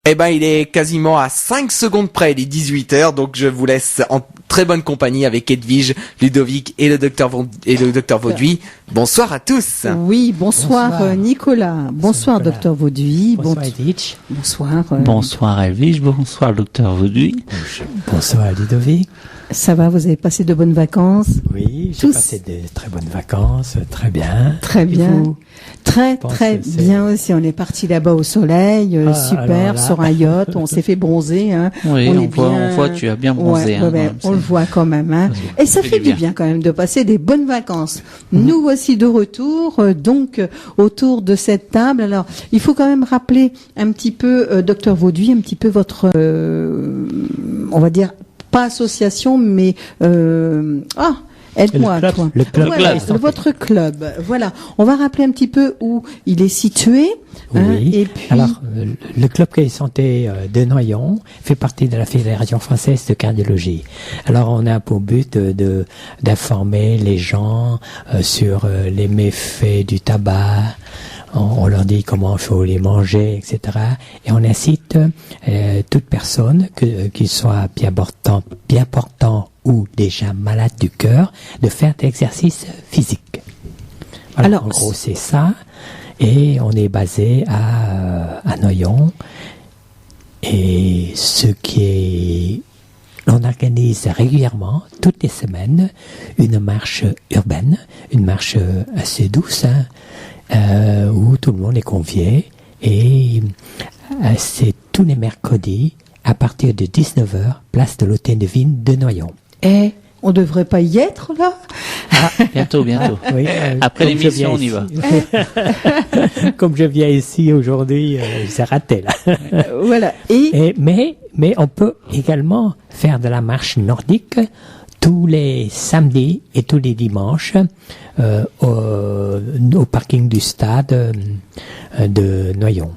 Eh ben, il est quasiment à 5 secondes près, il est 18h, donc je vous laisse en très bonne compagnie avec Edwige, Ludovic et le docteur Vauduit. Bonsoir à tous. Oui, bonsoir. Nicolas. Bonsoir docteur Vauduit. Bonsoir Edwige. Bonsoir. Bonsoir Edwige, bonsoir docteur Vauduit. Bonsoir Ludovic. Ça va, vous avez passé de bonnes vacances? Oui, j'ai passé de très bonnes vacances, très bien. Très bien. Très bien aussi. On est parti là-bas au soleil, super, sur un yacht, on s'est fait bronzer. Hein. Oui, on voit, tu as bien bronzé. On le voit quand même. Hein. Et ça fait du bien quand même de passer des bonnes vacances. Nous voici de retour, donc autour de cette table. Alors, il faut quand même rappeler un petit peu, docteur Vauduit, un petit peu votre, on va dire, pas association, mais aide-moi, toi. Le club. Voilà, votre club. Voilà. On va rappeler un petit peu où il est situé. Oui. Hein, et puis... Alors, le club Cœur et Santé de Noyon fait partie de la Fédération française de cardiologie. Alors, on a pour but d'informer les gens sur les méfaits du tabac. On leur dit comment il faut les manger, etc. Et on incite toute personne, qu'il soit bien portant ou déjà malade du cœur, de faire de l'exercice physique. Voilà, alors, en gros, c'est ça. Et on est basé à Noyon. Et on organise régulièrement, toutes les semaines, une marche urbaine, une marche assez douce, hein, où tout le monde est convié, et c'est tous les mercredis à partir de 19h, place de l'Hôtel de Ville de Noyon. Et on devrait pas y être là? Bientôt. Oui, après l'émission, on y va. Comme je viens ici aujourd'hui, c'est raté là. Voilà. Mais on peut également faire de la marche nordique tous les samedis et tous les dimanches au parking du stade de Noyon.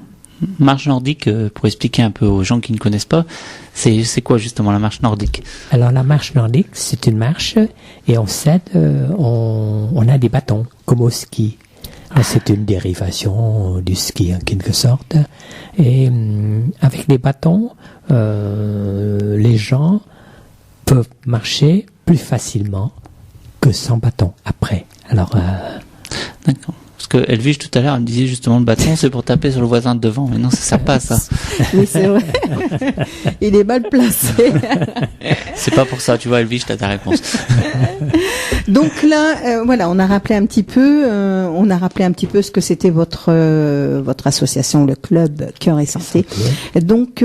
Marche nordique, pour expliquer un peu aux gens qui ne connaissent pas, c'est quoi justement la marche nordique? Alors la marche nordique, c'est une marche et on a des bâtons comme au ski. Alors, c'est une dérivation du ski en quelque sorte. Et avec les bâtons, les gens peuvent marcher plus facilement que sans bâton après. Alors, d'accord. Parce que Elvige tout à l'heure, elle me disait justement le bâton, c'est pour taper sur le voisin de devant. Mais non, ça passe, ça. Oui, c'est vrai. Il est mal placé. C'est pas pour ça, tu vois, Elvige, t'as ta réponse. Donc là, voilà, on a rappelé un petit peu ce que c'était votre association, le club Cœur et Santé. Donc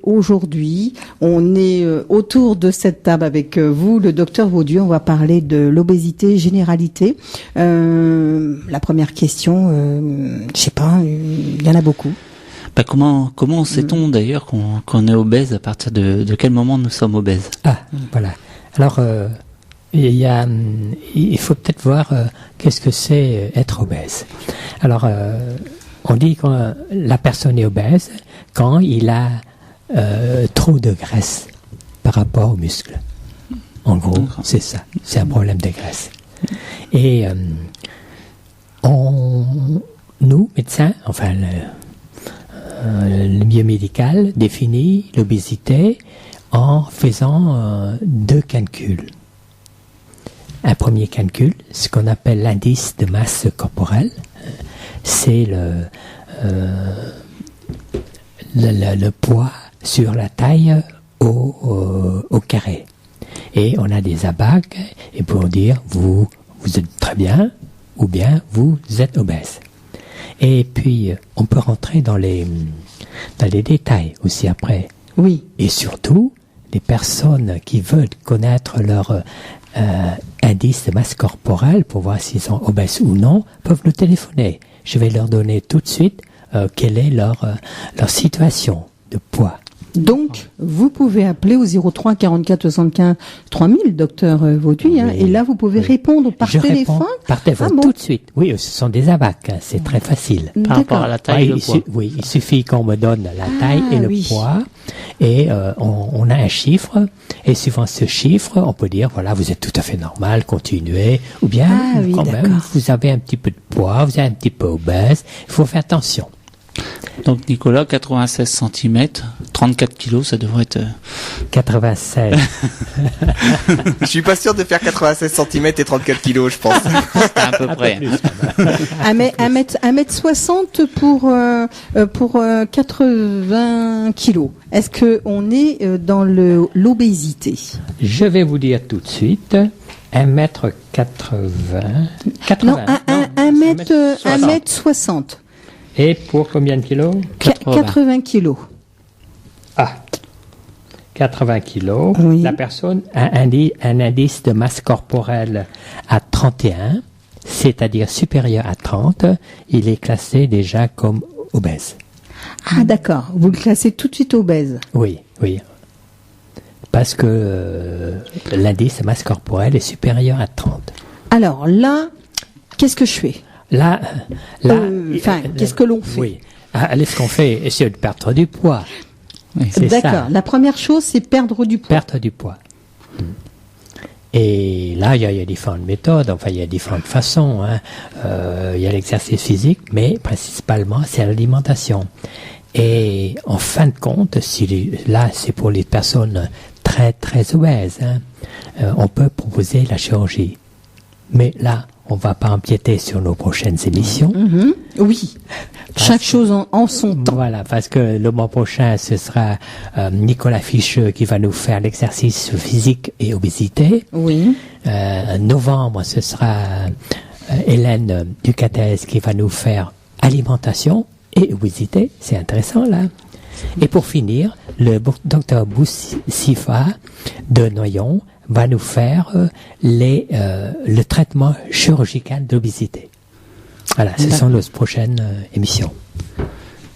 aujourd'hui, on est autour de cette table avec vous, le docteur Vauduit. On va parler de l'obésité généralité. La première question, je sais pas, il y en a beaucoup. Bah comment sait-on d'ailleurs qu'on est obèse? À partir de quel moment nous sommes obèses? Ah, voilà. Alors il faut peut-être voir qu'est-ce que c'est être obèse. Alors on dit que la personne est obèse quand il a trop de graisse par rapport aux muscles. En gros, c'est ça. C'est un problème de graisse. Et nous, médecins, enfin le milieu médical définit l'obésité en faisant deux calculs. Un premier calcul, ce qu'on appelle l'indice de masse corporelle, c'est le poids sur la taille au carré. Et on a des abacs, et pour dire vous êtes très bien, ou bien vous êtes obèse. Et puis on peut rentrer dans les détails aussi après. Oui. Et surtout, les personnes qui veulent connaître leur indice de masse corporelle pour voir s'ils sont obèses ou non peuvent nous téléphoner. Je vais leur donner tout de suite quelle est leur situation de poids. Donc, vous pouvez appeler au 03 44 75 3000, docteur Vauduit, hein, et là, vous pouvez répondre par téléphone. Par téléphone, tout de suite. Oui, ce sont des abacs, hein, c'est très facile. Par rapport à la taille et le poids. Oui, il suffit qu'on me donne la taille et le poids, et on a un chiffre, et suivant ce chiffre, on peut dire, voilà, vous êtes tout à fait normal, continuez, ou bien, même, vous avez un petit peu de poids, vous êtes un petit peu obèse, il faut faire attention. Donc Nicolas, 96 cm, 34 kilos, ça devrait être... 96. Je suis pas sûr de faire 96 cm et 34 kilos, je pense. à peu près. 1m60 pour 80 kilos. Est-ce que on est dans l'obésité? Je vais vous dire tout de suite. 1m80. 80. Non, 1m60. Et pour combien de kilos? 80 kilos. Ah. 80 kilos. Oui. La personne a un indice de masse corporelle à 31, c'est-à-dire supérieur à 30. Il est classé déjà comme obèse. Ah d'accord, vous le classez tout de suite obèse. Oui, oui. Parce que l'indice de masse corporelle est supérieur à 30. Alors là, qu'est-ce que je fais? Là, qu'est-ce que l'on fait? Oui. Ce qu'on fait, c'est de perdre du poids. Oui. C'est D'accord. ça. La première chose, c'est perdre du poids. Perdre du poids. Et là, il y a différentes méthodes, enfin, il y a différentes façons. Hein. Il y a l'exercice physique, mais principalement, c'est l'alimentation. Et en fin de compte, là, c'est pour les personnes très, très obèses. Hein. On peut proposer la chirurgie. Mais là, on va pas empiéter sur nos prochaines émissions. Mhm. Oui. Chaque chose en son temps. Voilà, parce que le mois prochain, ce sera Nicolas Ficheux qui va nous faire l'exercice physique et obésité. Oui. Novembre, ce sera Hélène Ducatez qui va nous faire alimentation et obésité. C'est intéressant, là. Et pour finir, le docteur Boussifa de Noyon va nous faire le traitement chirurgical de l'obésité. Voilà, ce sont nos prochaines émissions.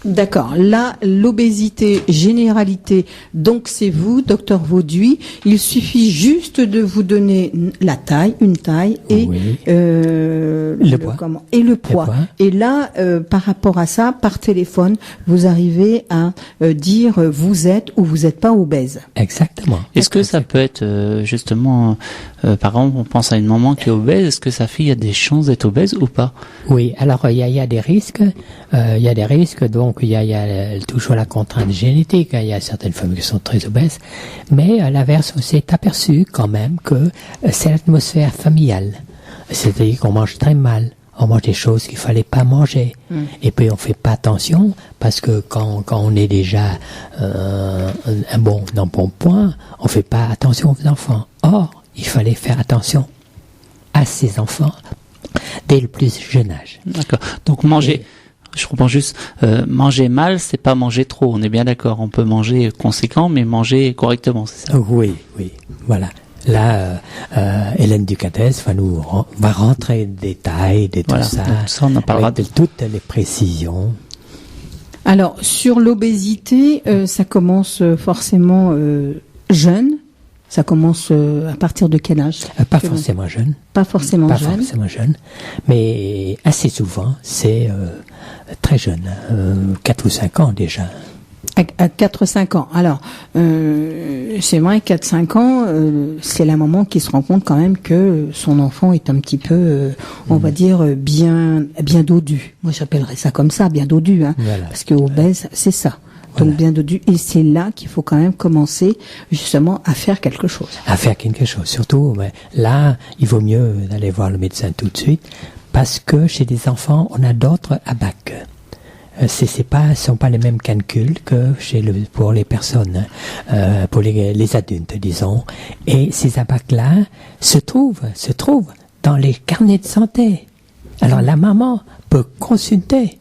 D'accord. Là, l'obésité, généralité, donc c'est vous, docteur Vauduit. Il suffit juste de vous donner la taille, une taille et Oui. le poids. Et le poids. Et là, par rapport à ça, par téléphone, vous arrivez à dire vous êtes ou vous n'êtes pas obèse. Exactement. Est-ce que ça peut être justement, par exemple, on pense à une maman qui est obèse, est-ce que sa fille a des chances d'être obèse ou pas? Oui, alors il y a des risques. Il y a des risques, donc il y a toujours la contrainte génétique. Il y a certaines femmes qui sont très obèses, mais à l'inverse, on s'est aperçu quand même que c'est l'atmosphère familiale. C'est-à-dire qu'on mange très mal. On mange des choses qu'il fallait pas manger. Et puis on fait pas attention parce que quand on est déjà un bon point, on fait pas attention aux enfants. Or, il fallait faire attention à ces enfants dès le plus jeune âge. D'accord. Donc manger, je comprends juste, manger mal, c'est pas manger trop. On est bien d'accord. On peut manger conséquent, mais manger correctement, c'est ça? Oui, voilà. Là, Hélène Ducatez va rentrer dans les détails de tout Voilà. ça, Donc, ça, on en parlera avec de toutes les précisions. Alors, sur l'obésité, ça commence forcément jeune. Ça commence à partir de quel âge? Pas forcément jeune. Pas forcément Pas jeune. forcément jeune, mais assez souvent, c'est très jeune, 4 ou 5 ans déjà. À 4-5 ans. Alors, c'est vrai, 4-5 ans, c'est la maman qui se rend compte quand même que son enfant est un petit peu, on va dire, bien dodu. Moi, j'appellerais ça comme ça, bien dodu, hein. Voilà. Parce que obèse, c'est ça. Donc, Voilà. bien dodu. Et c'est là qu'il faut quand même commencer, justement, à faire quelque chose. À faire quelque chose. Surtout, mais là, il vaut mieux d'aller voir le médecin tout de suite, parce que chez des enfants, on a d'autres ABAC. Sont pas les mêmes calculs que pour les personnes, pour les adultes, disons. Et ces ABAC-là se trouvent dans les carnets de santé. Alors la maman peut consulter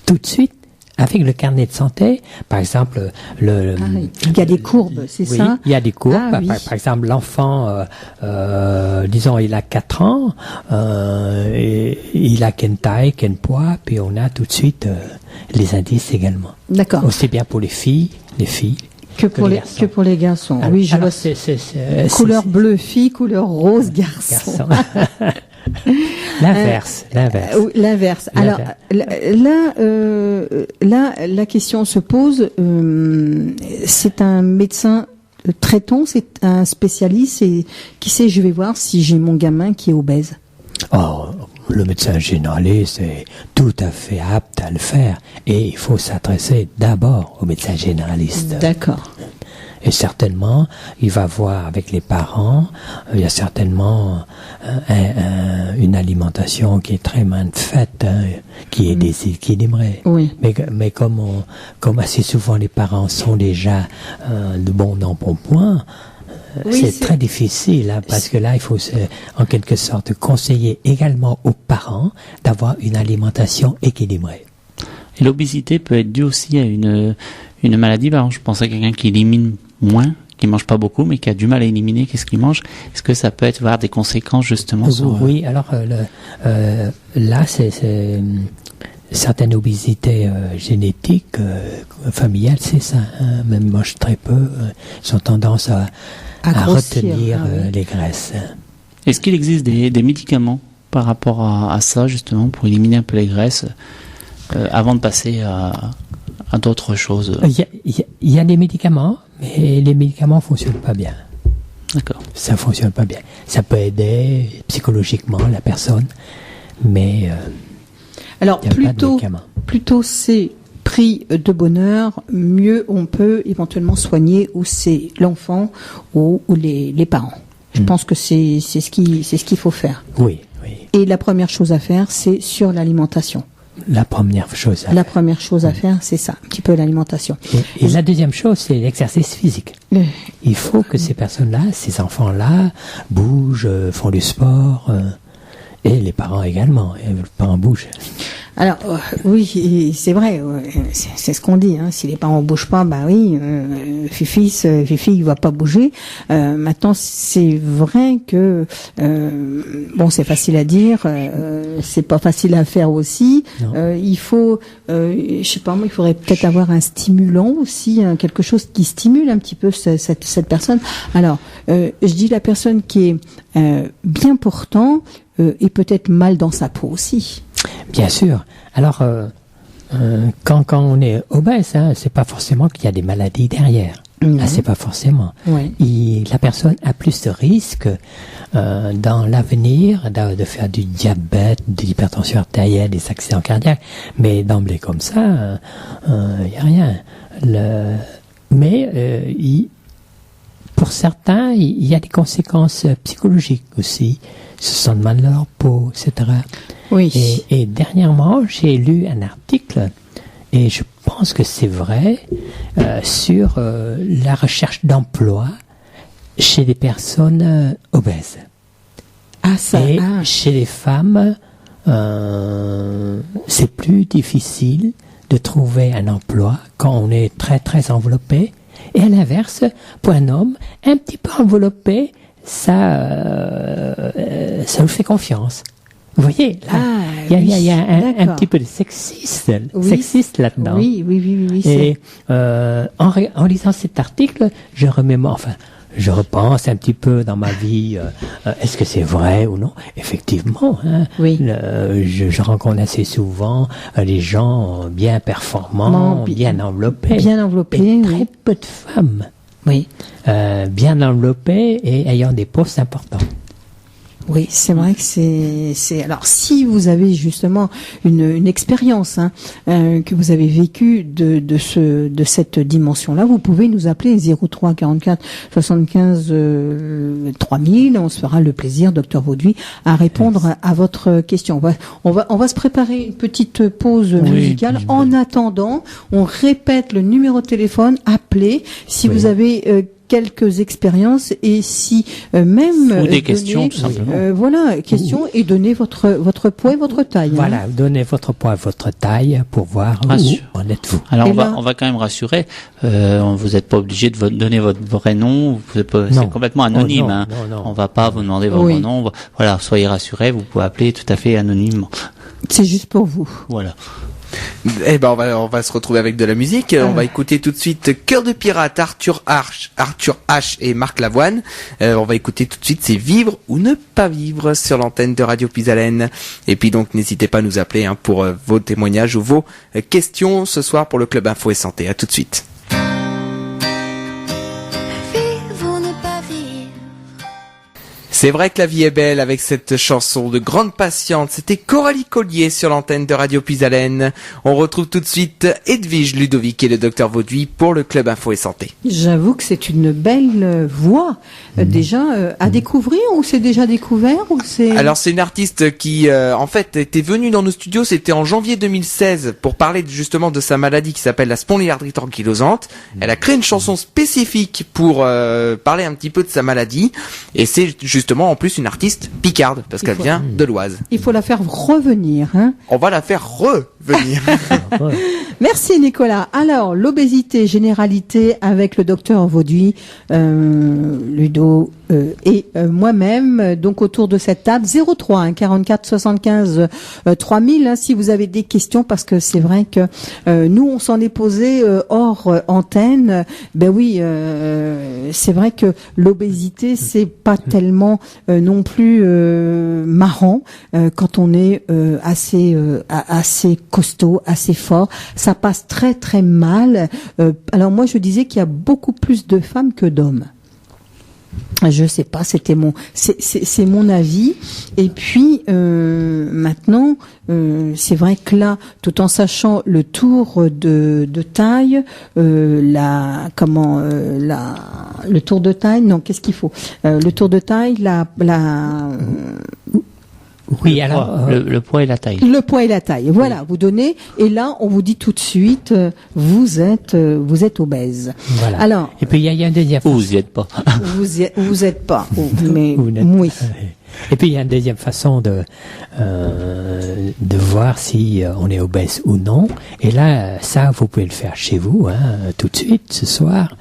tout de suite avec le carnet de santé, par exemple Il y a des courbes, c'est oui, ça? il y a des courbes. Ah, oui. Par exemple, l'enfant, disons, il a 4 ans, et il a quelle taille, quel poids, puis on a tout de suite les indices également. D'accord. Aussi bien pour les filles, Que pour les garçons. Alors, Oui, je vois. Couleur bleu fille, couleur rose garçon. L'inverse. L'inverse. Alors là, la question se pose. C'est un médecin traitant, c'est un spécialiste, et qui sait, je vais voir si j'ai mon gamin qui est obèse. Oh, le médecin généraliste est tout à fait apte à le faire et il faut s'adresser d'abord au médecin généraliste. D'accord. Et certainement, il va voir avec les parents, il y a certainement une alimentation qui est très mal faite, qui est déséquilibrée. Oui. Mais comme assez souvent les parents sont déjà de bons embonpoint, Oui, c'est très difficile, parce que là, il faut en quelque sorte conseiller également aux parents d'avoir une alimentation équilibrée. Et l'obésité peut être due aussi à une maladie. Par exemple, je pense à quelqu'un qui élimine moins, qui mange pas beaucoup, mais qui a du mal à éliminer qu'est-ce qu'il mange. Est-ce que ça peut avoir des conséquences justement sur... Oui, alors là, c'est certaines obésités génétiques, familiales, c'est ça. Même mangent très peu, ils ont tendance à grossir, retenir oui. les graisses. Est-ce qu'il existe des médicaments par rapport à ça, justement, pour éliminer un peu les graisses avant de passer à d'autres choses? Il y a des médicaments, mais les médicaments fonctionnent pas bien. D'accord. Ça fonctionne pas bien. Ça peut aider psychologiquement la personne, mais Alors il n'y a pas de médicaments. plutôt c'est pris de bonne heure, mieux on peut éventuellement soigner ou c'est l'enfant ou les parents. Je pense que c'est ce qu'il faut faire. Oui. Et la première chose à faire, c'est sur l'alimentation. La première chose. La première chose à faire, c'est ça, un petit peu l'alimentation. Et la deuxième chose, c'est l'exercice physique. Il faut que ces personnes-là, ces enfants-là, bougent, font du sport, et les parents également. Et les parents bougent. Alors oui, c'est vrai, c'est ce qu'on dit. Hein. Si les parents bougent pas, bah oui, Fifi il va pas bouger. Maintenant, c'est vrai que bon, c'est facile à dire, c'est pas facile à faire aussi. Il faut, je sais pas moi, il faudrait peut-être avoir un stimulant aussi, quelque chose qui stimule un petit peu cette personne. Alors, je dis la personne qui est bien portant et peut-être mal dans sa peau aussi. Bien sûr. Alors, quand on est obèse, c'est pas forcément qu'il y a des maladies derrière. C'est pas forcément. Oui. La personne a plus de risques dans l'avenir de faire du diabète, de l'hypertension artérielle, des accidents cardiaques. Mais d'emblée comme ça, il y a rien. Pour certains, il y a des conséquences psychologiques aussi. Ils se sentent mal dans leur peau, etc. Oui. Et dernièrement, j'ai lu un article, et je pense que c'est vrai, sur la recherche d'emploi chez les personnes obèses. Chez les femmes, c'est plus difficile de trouver un emploi quand on est très très enveloppé. Et à l'inverse, pour un homme, un petit peu enveloppé, ça lui fait confiance. Vous voyez, là, il y a un petit peu de sexiste là-dedans. Oui. Et en lisant cet article, je repense un petit peu dans ma vie, est-ce que c'est vrai ou non? Effectivement, je rencontre assez souvent les gens bien performants, bien enveloppés. Et très peu de femmes. Oui. Bien enveloppées et ayant des postes importants. Oui, c'est vrai que c'est. Alors, si vous avez justement une expérience que vous avez vécue de cette dimension-là, vous pouvez nous appeler 03 44 75 3000. On se fera le plaisir, docteur Vauduit, à répondre à votre question. On va se préparer une petite pause musicale. En attendant, on répète le numéro de téléphone. Appelez si vous avez quelques expériences et si même ou des questions tout simplement. Questions et donnez votre poids et votre taille. Voilà, donnez votre poids et votre taille pour voir où en êtes-vous. Alors on va quand même rassurer. Vous n'êtes pas obligé de donner votre vrai nom. C'est complètement anonyme. Non. On va pas vous demander votre nom. Voilà, soyez rassurés. Vous pouvez appeler tout à fait anonymement. C'est juste pour vous. Voilà. Eh ben on va se retrouver avec de la musique. On va écouter tout de suite Cœur de pirate, Arthur H et Marc Lavoine. On va écouter tout de suite c'est Vivre ou ne pas vivre sur l'antenne de Radio Puisalène. Et puis donc n'hésitez pas à nous appeler pour vos témoignages ou vos questions ce soir pour le Club Info et Santé. À tout de suite. C'est vrai que la vie est belle avec cette chanson de grande patiente. C'était Coralie Collier sur l'antenne de Radio Puisalène. On retrouve tout de suite Edwige Ludovic et le docteur Vauduit pour le Club Info et Santé. J'avoue que c'est une belle voix. Déjà à découvrir, ou c'est déjà découvert, ou c'est... Alors c'est une artiste qui en fait était venue dans nos studios, c'était en janvier 2016 pour parler justement de sa maladie qui s'appelle la spondylarthrite ankylosante. Elle a créé une chanson spécifique pour parler un petit peu de sa maladie, et c'est justement en plus une artiste picarde parce qu'elle vient de l'Oise. Il faut la faire revenir, hein. On va la faire revenir. Merci Nicolas. Alors, l'obésité, généralité avec le docteur Vauduit, Ludo et moi-même, donc autour de cette table, 03 hein, 44 75 3000, hein, si vous avez des questions, parce que c'est vrai que nous, on s'en est posé hors antenne. Ben oui, c'est vrai que l'obésité, c'est pas tellement non plus marrant quand on est assez costaud, assez fort. Ça passe très très mal. Alors moi, je disais qu'il y a beaucoup plus de femmes que d'hommes. Je sais pas, c'est mon avis. Et puis maintenant, c'est vrai que là, tout en sachant le tour de taille, le tour de taille, non, qu'est-ce qu'il faut le tour de taille, Oui, alors le poids et la taille. Le poids et la taille. Voilà, vous donnez, et là on vous dit tout de suite, vous êtes obèse. Voilà. Alors, Et puis il y a un deuxième. Vous y êtes pas. vous êtes pas, mais Vous n'êtes oui. pas. Et puis il y a une deuxième façon de voir si on est obèse ou non. Et là, ça, vous pouvez le faire chez vous, hein, tout de suite, ce soir.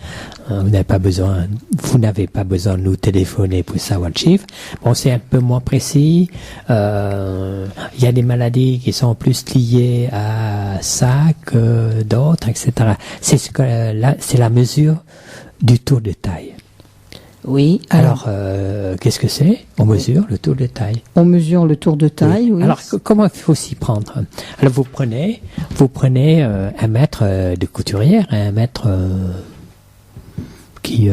Vous n'avez pas besoin de nous téléphoner pour savoir le chiffre. Bon, c'est un peu moins précis. Il y a des maladies qui sont plus liées à ça que d'autres, etc. C'est la mesure du tour de taille. Oui. Alors, qu'est-ce que c'est? On mesure le tour de taille. On mesure le tour de taille, oui. Alors, comment il faut s'y prendre? Alors, vous prenez un mètre de couturière, un mètre qui,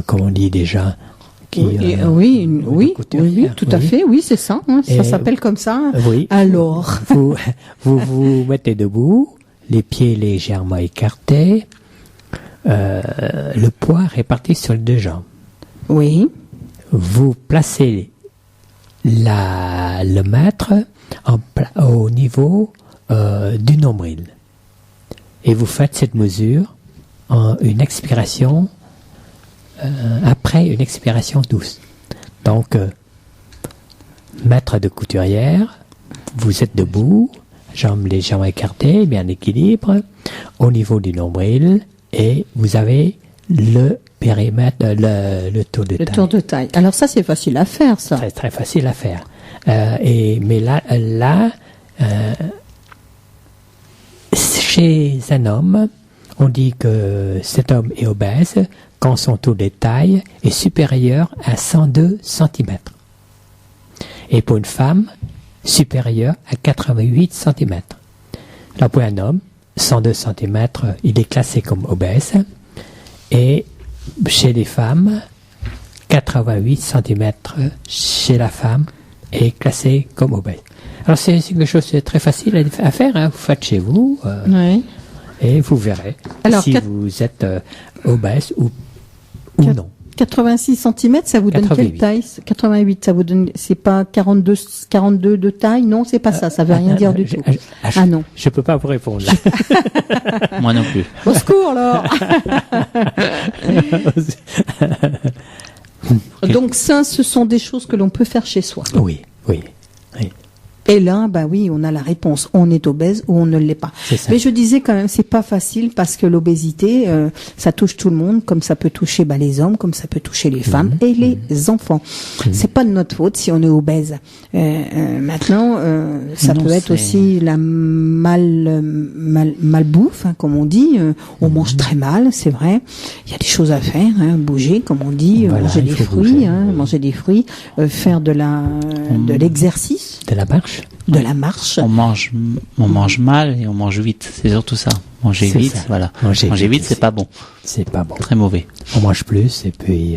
comme on dit déjà, oui, tout à fait, oui, c'est ça. Hein, ça s'appelle comme ça. Oui. Alors, vous mettez debout, les pieds légèrement écartés, le poids réparti sur les deux jambes. oui, Vous placez le mètre au niveau du nombril. Et vous faites cette mesure en une expiration, après une expiration douce. Donc, mètre de couturière, vous êtes debout, jambes légèrement écartées, bien équilibre, au niveau du nombril, et vous avez le périmètre, le tour de taille. le tour de taille. Alors ça, c'est facile à faire, ça. Très très facile à faire. Mais là, chez un homme, on dit que cet homme est obèse quand son tour de taille est supérieur à 102 cm. Et pour une femme, supérieur à 88 cm. Là, pour un homme, 102 cm, il est classé comme obèse. Et chez les femmes, 88 cm chez la femme est classé comme obèse. Alors c'est quelque chose de très facile à faire, hein. Vous faites chez vous Oui. et vous verrez Alors, si vous êtes obèse ou non. 86 cm, ça vous donne 88. quelle taille? 88, ça vous donne, c'est pas 42 de taille? Non, c'est pas ça veut rien dire du tout. Ah non. Je peux pas vous répondre. Moi non plus. Au secours, alors! Donc ça, ce sont des choses que l'on peut faire chez soi. Oui. Et là, bah oui, on a la réponse. On est obèse ou on ne l'est pas. C'est ça. Mais je disais quand même, c'est pas facile parce que l'obésité, ça touche tout le monde, comme ça peut toucher les hommes, comme ça peut toucher les femmes et les enfants. C'est pas de notre faute si on est obèse. Maintenant, ça Non, peut être c'est- aussi la malbouffe, hein, comme on dit. On mange très mal, c'est vrai. Il y a des choses à faire, hein, bouger, comme on dit, Voilà, manger il des faut fruits, bouger, hein, oui. manger des fruits, faire de l'exercice, De la marche. de la marche. On mange mal et on mange vite. C'est surtout ça. Manger C'est vite, ça. voilà. Manger Manger vite vite, c'est aussi. pas bon. C'est pas bon. Très mauvais. On mange plus et puis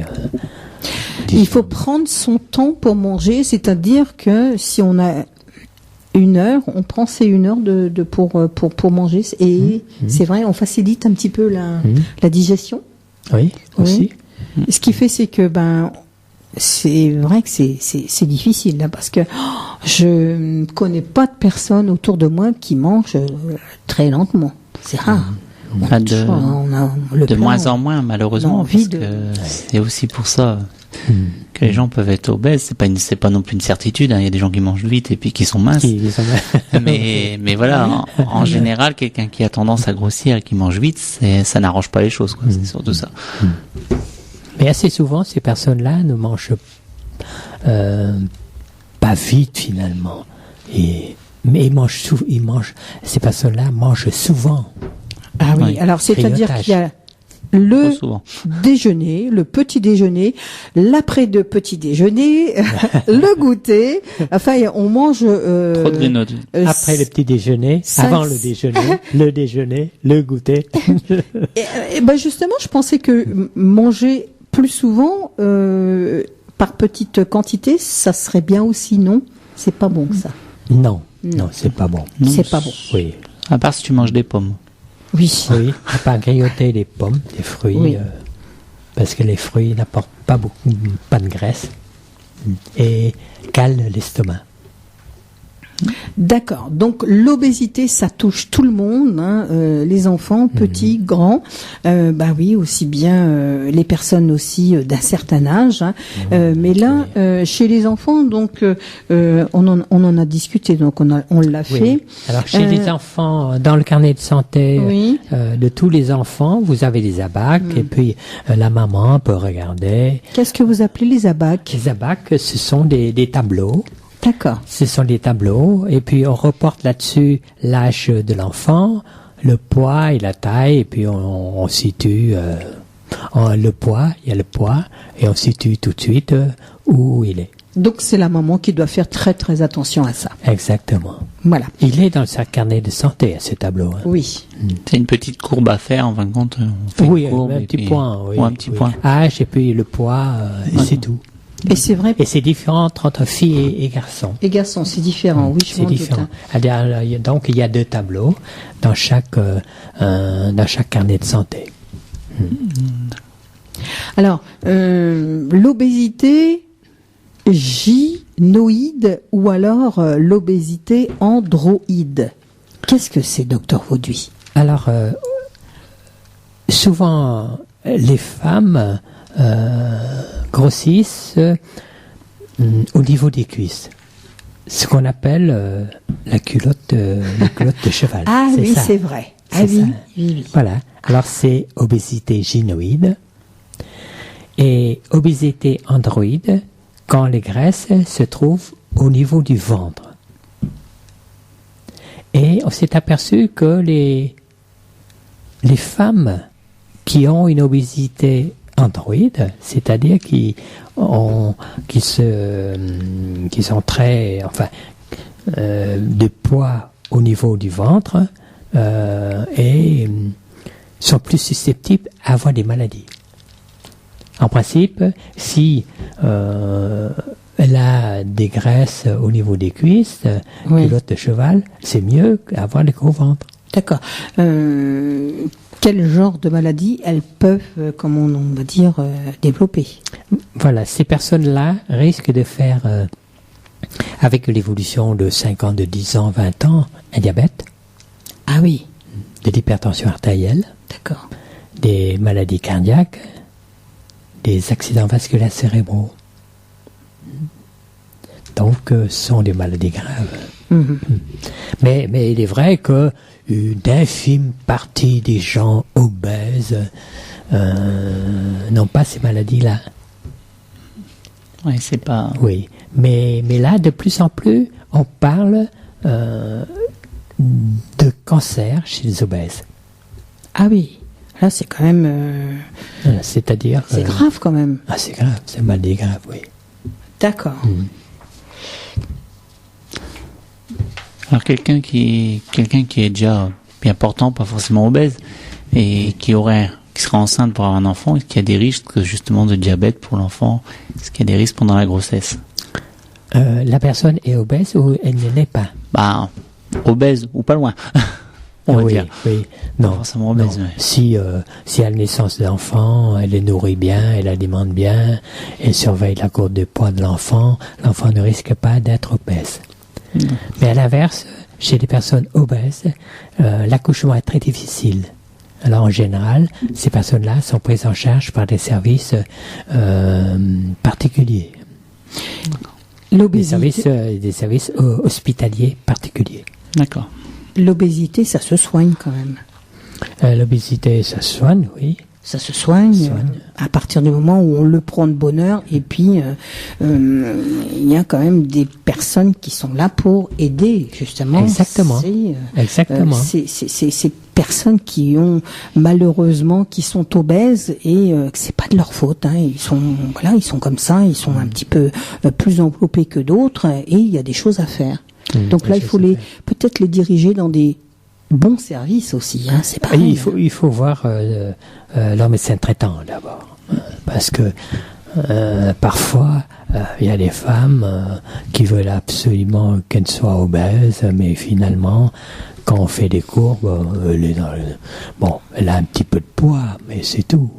Il faut prendre son temps pour manger, c'est-à-dire que si on a 1 heure, on prend ces 1 heure pour manger et c'est vrai, on facilite un petit peu la digestion. Oui, aussi. Ce qui fait, c'est que c'est vrai que c'est difficile là, parce que je ne connais pas de personnes autour de moi qui mangent très lentement. C'est rare. De moins en moins, malheureusement, parce que c'est aussi pour ça que les gens peuvent être obèses. C'est pas non plus une certitude, hein. Il y a des gens qui mangent vite et puis qui sont minces. Mais voilà, en général, quelqu'un qui a tendance à grossir et qui mange vite, ça n'arrange pas les choses, quoi. C'est surtout ça. Mais assez souvent, ces personnes-là ne mangent pas vite finalement. Mais ces personnes-là mangent souvent. Ah oui, alors c'est-à-dire qu'il y a le déjeuner, le petit déjeuner, l'après de petit déjeuner, le goûter. Enfin, on mange trop de grignotage. Après le petit déjeuner, avant le déjeuner, le goûter. Et justement, je pensais que manger plus souvent par petite quantité, ça serait bien aussi, non? C'est pas bon ça. Non, c'est pas bon. C'est pas bon. Oui. À part si tu manges des pommes. Oui, à part grignoter des pommes, des fruits, parce que les fruits n'apportent pas de graisse et calent l'estomac. D'accord. Donc l'obésité, ça touche tout le monde, hein, les enfants, petits, grands. Oui, aussi bien les personnes aussi d'un certain âge. Hein. Mais là, chez les enfants, donc on en a discuté, donc on l'a fait. Alors chez les enfants, dans le carnet de santé de tous les enfants, vous avez des abacs et puis la maman peut regarder. Qu'est-ce que vous appelez les abacs? Les abacs, ce sont des tableaux. D'accord. Ce sont des tableaux, et puis on reporte là-dessus l'âge de l'enfant, le poids et la taille, et puis on situe le poids, il y a le poids, et on situe tout de suite où il est. Donc c'est la maman qui doit faire très très attention à ça. Exactement. Voilà. Il est dans sa carnet de santé, ce tableau. Hein. Oui. C'est une petite courbe à faire, en fin de compte. On fait une courbe un petit point. Oui, un petit point. Âge, et puis le poids, et c'est tout. Et c'est vrai. Et c'est différent entre filles et garçons. Et garçons, c'est différent, oui, je c'est différent. Donc il y a 2 tableaux dans chaque carnet de santé. Alors, l'obésité gynoïde ou alors l'obésité androïde. Qu'est-ce que c'est, docteur Vauduit? Alors, souvent, les femmes grossissent au niveau des cuisses. Ce qu'on appelle la culotte de cheval. Ah c'est oui, ça. c'est vrai. C'est ça. Oui. Voilà. Alors c'est obésité gynoïde et obésité androïde quand les graisses se trouvent au niveau du ventre. Et on s'est aperçu que les femmes qui ont une obésité androïde, c'est-à-dire qui sont très, de poids au niveau du ventre et sont plus susceptibles à avoir des maladies. En principe, si elle a des graisses au niveau des cuisses, culotte de cheval, c'est mieux qu'avoir des gros ventres. D'accord. Quel genre de maladies elles peuvent, comme on va dire, développer? Voilà, ces personnes-là risquent de faire, avec l'évolution de 5 ans, de 10 ans, 20 ans, un diabète. Ah oui. De l'hypertension artérielle. D'accord. Des maladies cardiaques, des accidents vasculaires cérébraux. Donc, ce sont des maladies graves. Mmh. Mais il est vrai que une infime partie des gens obèses n'ont pas ces maladies-là. Oui, c'est pas. Oui, mais là, de plus en plus, on parle de cancer chez les obèses. Ah oui, là c'est quand même. C'est-à-dire. C'est grave quand même. Ah, c'est grave, c'est une maladie grave, oui. D'accord. Alors quelqu'un qui est déjà bien portant, pas forcément obèse, et qui aurait qui sera enceinte pour avoir un enfant, est-ce qu'il y a des risques justement de diabète pour l'enfant? Est-ce qu'il y a des risques pendant la grossesse? La personne est obèse ou elle ne l'est pas? Bah, obèse ou pas loin. On va dire. Oui, non. Pas forcément obèse. Non. Si à la naissance de l'enfant, elle est nourrie bien, elle alimente bien, elle surveille la courbe de poids de l'enfant ne risque pas d'être obèse. Mais à l'inverse, chez les personnes obèses, l'accouchement est très difficile. Alors en général, ces personnes-là sont prises en charge par des services particuliers. Des services hospitaliers particuliers. D'accord. L'obésité, ça se soigne quand même. L'obésité, ça se soigne, oui. Ça se soigne à partir du moment où on le prend de bonne heure. Et puis, il y a quand même des personnes qui sont là pour aider, justement. Exactement. Exactement. Ces personnes qui ont, malheureusement, qui sont obèses et que c'est pas de leur faute. Hein. Ils sont comme ça, ils sont un petit peu plus enveloppés que d'autres et il y a des choses à faire. Donc là, il faut peut-être les diriger dans des bons services aussi. Hein, c'est pareil. Il faut voir leur médecin traitant d'abord, parce que parfois il y a des femmes qui veulent absolument qu'elles soient obèses, mais finalement, quand on fait des courbes, elle a un petit peu de poids, mais c'est tout.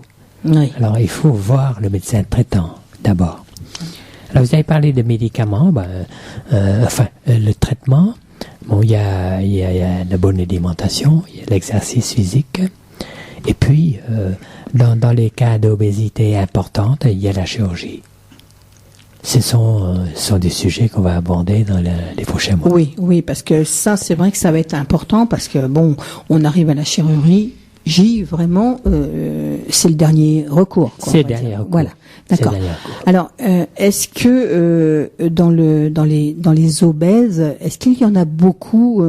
Oui. Alors il faut voir le médecin traitant d'abord. Alors vous avez parlé de médicaments, le traitement. Bon, il y a la bonne alimentation, il y a l'exercice physique, et puis dans les cas d'obésité importante, il y a la chirurgie. Ce sont des sujets qu'on va aborder dans les prochains mois. Oui, parce que ça, c'est vrai que ça va être important, parce que bon, on arrive à la chirurgie. Vraiment, c'est le dernier recours. C'est le dernier recours. Voilà, d'accord. Alors, est-ce que dans les obèses, est-ce qu'il y en a beaucoup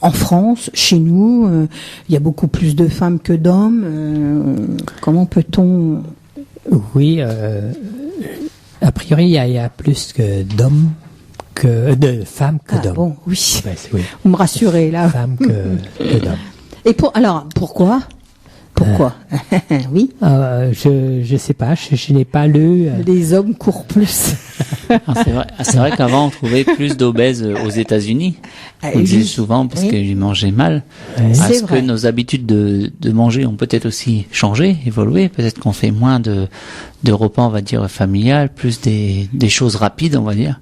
en France, chez nous? Il y a beaucoup plus de femmes que d'hommes. Comment peut-on? Oui, a priori, il y a plus que d'hommes de femmes que d'hommes. Bon, oui. Ouais, oui. Vous me rassurez là. Femmes que d'hommes. Et pourquoi? Oui. Je sais pas, je n'ai pas lu. Les hommes courent plus. C'est vrai qu'avant on trouvait plus d'obèses aux États-Unis. On disait souvent parce qu'ils mangeaient mal. Est-ce que nos habitudes de manger ont peut-être aussi changé, évolué? Peut-être qu'on fait moins de repas, on va dire, familial, plus des choses rapides, on va dire,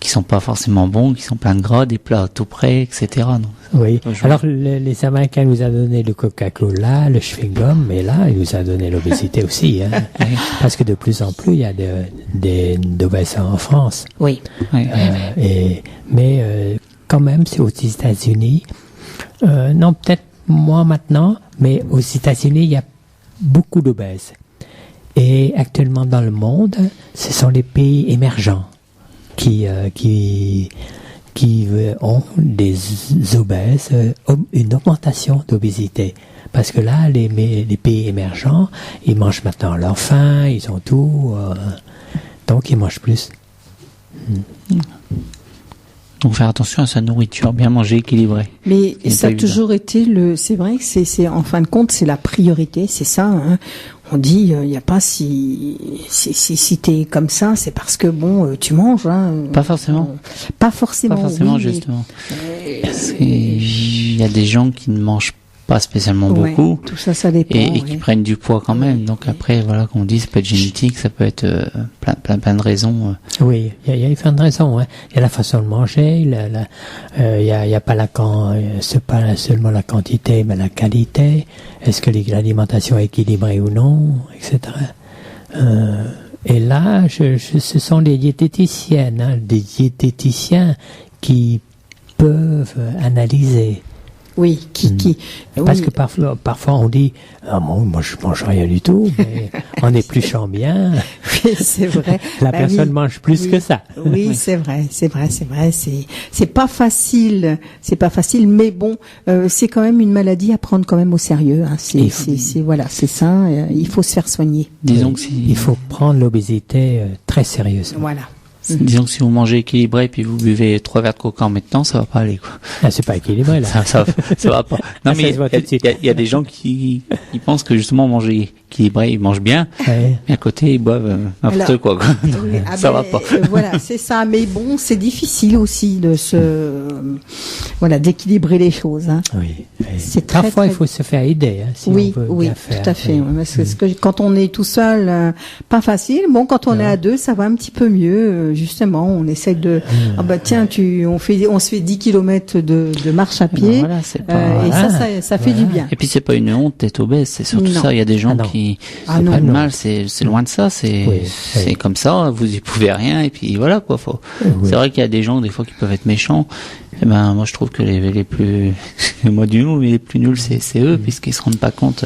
qui sont pas forcément bons, qui sont pleins de gras, des plats tout prêts, etc. Non. Oui. Alors les Américains nous a donné le Coca-Cola, le chewing-gum, mais là ils nous a donné l'obésité aussi, hein. Parce que de plus en plus il y a d'obèses en France. Oui. Mais quand même, c'est aux États-Unis. Non, peut-être moins maintenant, mais aux États-Unis il y a beaucoup d'obèses. Et actuellement dans le monde, ce sont les pays émergents qui ont des obèses, une augmentation d'obésité. Parce que là, les pays émergents, ils mangent maintenant leur faim, ils ont tout, donc ils mangent plus. Donc faire attention à sa nourriture, bien manger équilibré. Mais ça a toujours été c'est vrai que c'est en fin de compte, c'est la priorité, c'est ça, hein. On dit, il n'y a pas si t'es comme ça, c'est parce que bon, tu manges, hein. Pas forcément. Pas forcément, oui, justement. Il y a des gens qui ne mangent pas spécialement beaucoup. Tout ça dépend. Et qui prennent du poids quand même. Donc après, voilà, comme on dit, ça peut être génétique, ça peut être plein de raisons. Oui, il y a plein de raisons, hein. Il y a la façon de manger, il y a pas c'est pas seulement la quantité, mais la qualité. Est-ce que l'alimentation est équilibrée ou non, etc. Et là, ce sont les diététiciennes, hein, des diététiciens qui peuvent analyser. Oui, Parce que parfois on dit moi je mange rien du tout, mais en épluchant bien. Oui, c'est vrai. La personne mange plus que ça. Oui, c'est vrai. C'est pas facile, mais bon, c'est quand même une maladie à prendre quand même au sérieux, hein. Voilà, c'est ça. Il faut se faire soigner. Disons que il faut prendre l'obésité très sérieusement. Voilà. Disons que si vous mangez équilibré puis vous buvez 3 verres de coca en même temps, ça va pas aller, quoi. Ah, c'est pas équilibré, là. Ça va pas. Non, mais il y a des gens qui pensent que justement manger équilibré, ils mangent bien, mais à côté, ils boivent n'importe quoi. Oui, ça va pas. Voilà, c'est ça. Mais bon, c'est difficile aussi de d'équilibrer les choses. Hein. Oui. Parfois, il faut se faire aider. Hein, si on veut bien faire. Tout à fait. Oui. Parce que quand on est tout seul, pas facile. Bon, quand on est à deux, ça va un petit peu mieux. Justement, on essaie de. On se fait 10 km de marche à pied. Voilà, et ça fait du bien. Et puis c'est pas une honte d'être obèse, c'est surtout ça. Il y a des gens qui c'est pas de mal, c'est loin de ça. C'est comme ça. Vous y pouvez rien. Et puis voilà quoi. C'est vrai qu'il y a des gens des fois qui peuvent être méchants. Eh ben moi je trouve que les plus moi du nom, mais les plus nuls c'est eux puisqu'ils se rendent pas compte.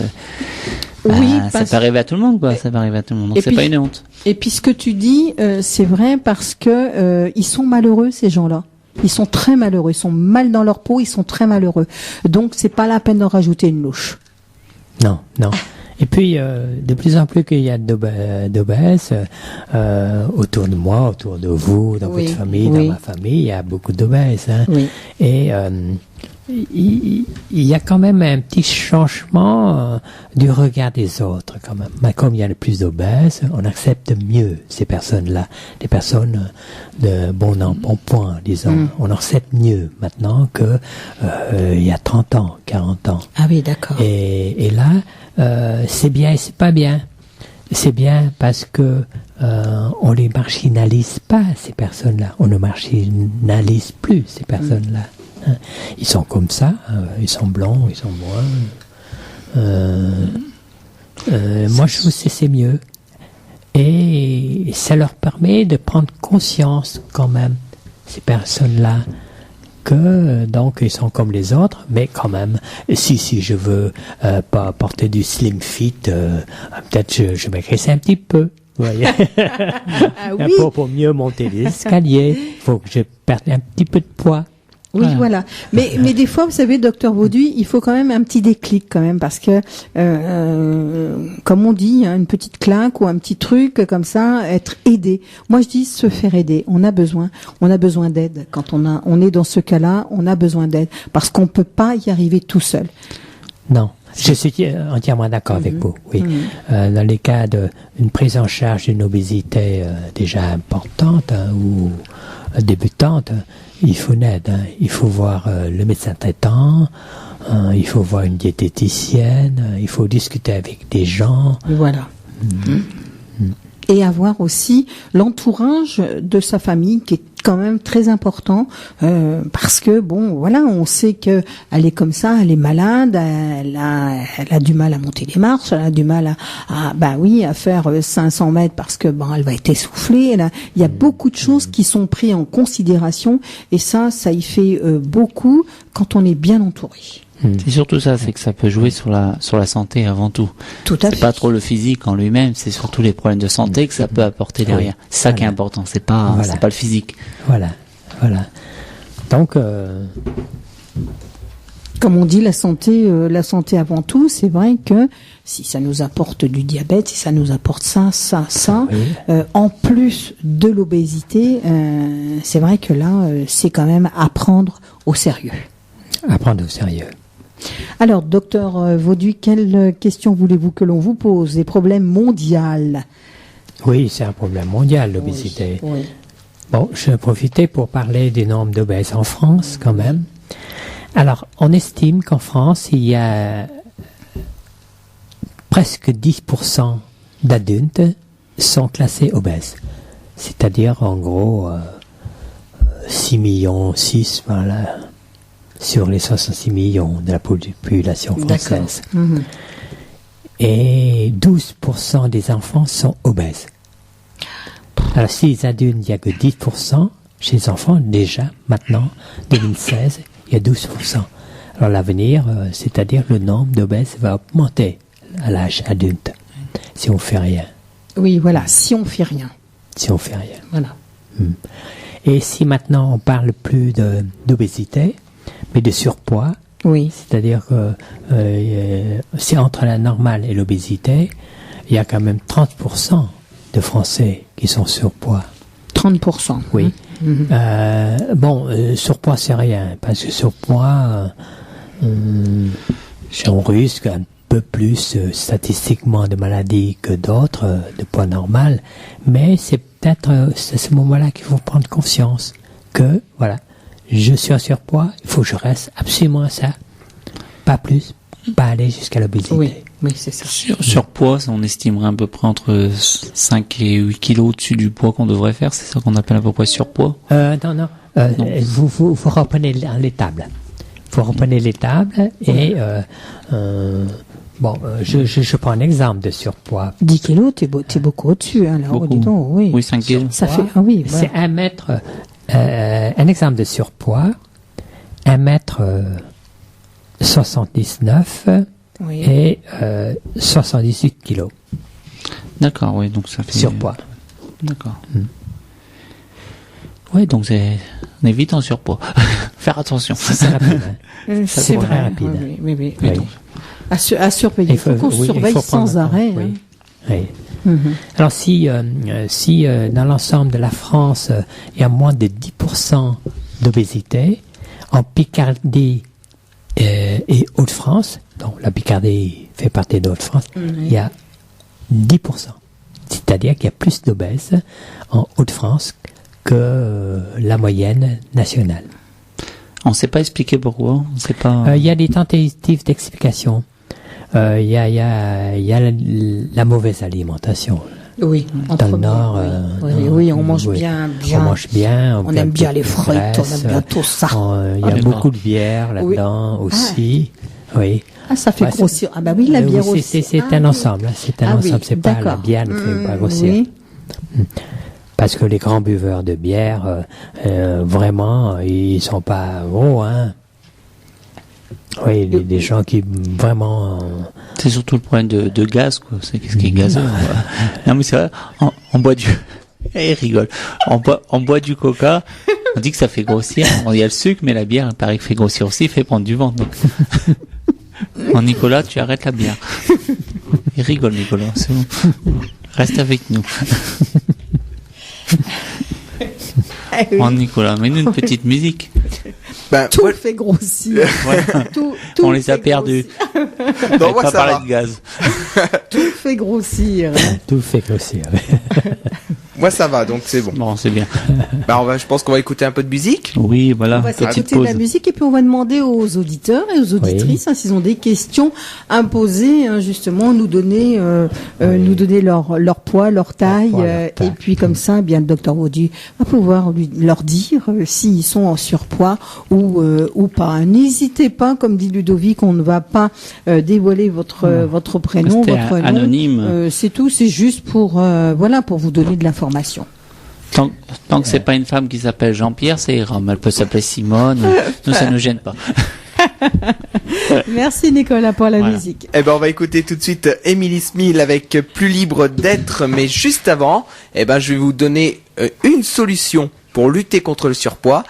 Ça peut arriver à tout le monde, quoi. Ça peut arriver à tout le monde. Donc c'est pas une honte. Et puis ce que tu dis, c'est vrai parce que ils sont malheureux ces gens-là. Ils sont très malheureux. Ils sont mal dans leur peau. Ils sont très malheureux. Donc c'est pas la peine de rajouter une louche. Non. Et puis, de plus en plus qu'il y a d'obèses autour de moi, autour de vous, dans votre famille, dans ma famille, il y a beaucoup d'obèses. Hein. Oui. Et il y a quand même un petit changement du regard des autres, quand même. Mais comme il y a le plus d'obèses, on accepte mieux ces personnes-là, les personnes de bon point, disons. On accepte mieux maintenant que il y a 30 ans, 40 ans. Ah oui, d'accord. Et là, c'est bien et c'est pas bien. C'est bien parce que on les marginalise pas, ces personnes-là. On ne marginalise plus ces personnes-là. Hein. Ils sont comme ça, ils sont blancs, ils sont bruns. Moi, je trouve que c'est mieux. Et ça leur permet de prendre conscience quand même, ces personnes-là, que donc ils sont comme les autres, mais quand même, si je veux pas porter du slim fit, peut-être je m'écrasse un petit peu, vous voyez. Oui. Pour mieux monter les escaliers, faut que je perde un petit peu de poids. Oui, voilà. Mais des fois, vous savez, docteur Vauduit, il faut quand même un petit déclic quand même, parce que, comme on dit, hein, une petite claque ou un petit truc comme ça, être aidé. Moi, je dis se faire aider. On a besoin d'aide. Quand on est dans ce cas-là, on a besoin d'aide, parce qu'on peut pas y arriver tout seul. Non. Je suis entièrement d'accord avec vous, oui. Dans les cas d'une prise en charge d'une obésité déjà importante ou débutante, il faut une aide. Hein. Il faut voir le médecin traitant, il faut voir une diététicienne, il faut discuter avec des gens. Voilà. Et avoir aussi l'entourage de sa famille qui est quand même très important, parce que bon, voilà, on sait que elle est comme ça, elle est malade, elle a du mal à monter les marches, elle a du mal à faire 500 mètres parce que elle va être essoufflée. Il y a beaucoup de choses qui sont prises en considération, et ça y fait beaucoup quand on est bien entouré. C'est surtout ça, c'est que ça peut jouer sur la santé avant tout. Tout à fait. C'est pas trop le physique en lui-même, c'est surtout les problèmes de santé que ça peut apporter derrière. C'est ça qui est important, c'est pas le physique. Voilà. Donc, comme on dit, la santé avant tout. C'est vrai que si ça nous apporte du diabète, si ça nous apporte ça, en plus de l'obésité, c'est vrai que là, c'est quand même à prendre au sérieux. Alors, docteur Vauduit, quelle question voulez-vous que l'on vous pose? Des problèmes mondiaux? Oui, c'est un problème mondial, l'obésité. Oui. Bon, je vais profiter pour parler du nombre d'obèses en France, quand même. Alors, on estime qu'en France, il y a presque 10% d'adultes sont classés obèses. C'est-à-dire, en gros, 6 millions, voilà, sur les 66 millions de la population française. Et 12% des enfants sont obèses. Alors, si les adultes, il n'y a que 10%, chez les enfants, déjà, maintenant, 2016, il y a 12%. Alors, l'avenir, c'est-à-dire le nombre d'obèses va augmenter à l'âge adulte, si on fait rien. Oui, voilà, si on fait rien. Voilà. Et si maintenant, on parle plus d'obésité, mais de surpoids, oui. C'est-à-dire que c'est entre la normale et l'obésité, il y a quand même 30% de Français qui sont surpoids. 30%. Oui. Surpoids, c'est rien, parce que surpoids, on risque un peu plus statistiquement de maladies que d'autres, de poids normal, mais c'est peut-être c'est ce moment-là qu'il faut prendre conscience que, voilà, je suis en surpoids, il faut que je reste absolument à ça, pas plus, pas aller jusqu'à l'obésité. Oui, c'est ça. Surpoids, on estimerait à peu près entre 5 et 8 kilos au-dessus du poids qu'on devrait faire, c'est ça qu'on appelle à peu près surpoids? Non. Vous reprenez les tables. Vous reprenez les tables et je prends un exemple de surpoids. 10 kilos, t'es beaucoup au-dessus, hein, là. Beaucoup. Dis donc, oui. Oui, 5 kilos. Ça fait, voilà. C'est 1 mètre, un exemple de surpoids, 1m79 et 78 kilos. D'accord, oui, donc ça fait... Surpoids. D'accord. Oui, donc on est vite en surpoids. Faire attention. C'est rapide. C'est très vrai, rapide. Oui. À surveiller. Il faut qu'on surveille sans arrêt. Oui. Hein. Oui. Alors si dans l'ensemble de la France, il y a moins de 10% d'obésité, en Picardie et Hauts-de-France, donc la Picardie fait partie de Hauts-de-France, il y a 10%. C'est-à-dire qu'il y a plus d'obèses en Hauts-de-France que la moyenne nationale. On ne sait pas expliquer pourquoi. Il y a des tentatives d'explication. Il y a la mauvaise alimentation. Oui, dans le Nord. Oui, on mange bien. On mange bien. On aime bien les frites, on aime bien tout ça. Il y a beaucoup de bière là-dedans aussi. Oui. Ah, ça fait grossir. Ah bah oui, la bière aussi. C'est un ensemble. C'est un ensemble. C'est pas la bière ne fait pas grossir. Oui. Parce que les grands buveurs de bière, vraiment, ils sont pas gros, hein. Oui, des gens qui vraiment... C'est surtout le problème de gaz, quoi. C'est qu'est-ce qui est gazeux. Non, mais c'est vrai, on boit du... Il rigole. On boit du coca, on dit que ça fait grossir. Il y a le sucre, mais la bière, il paraît que fait grossir aussi, fait prendre du ventre. Donc... Bon, Nicolas, tu arrêtes la bière. Il rigole, Nicolas, c'est bon. Reste avec nous. Oh, Nicolas, mets-nous une petite musique. Tout fait grossir. Voilà. Tout on les a perdus. Non, moi, pas ça parler va. de gaz. Tout fait grossir. Tout fait grossir. Moi, ça va, donc c'est bon. Bon, c'est bien. Je pense qu'on va écouter un peu de musique. Oui, voilà. On va Petite s'écouter pause. la musique et puis on va demander aux auditeurs et aux auditrices s'ils ont des questions à poser, justement, nous donner leur poids, leur taille, et puis comme ça, bien le docteur Vaudu va pouvoir leur dire s'ils sont en surpoids ou pas. N'hésitez pas, comme dit Ludovic, on ne va pas dévoiler votre prénom, Restez votre nom. anonyme. C'est tout, c'est juste pour pour vous donner de l'information. Tant que c'est pas une femme qui s'appelle Jean-Pierre, c'est ira. Elle peut s'appeler Simone. Nous, ça nous gêne pas. Merci Nicolas pour la musique. On va écouter tout de suite Emily Smith avec Plus libre d'être, mais juste avant, je vais vous donner une solution pour lutter contre le surpoids.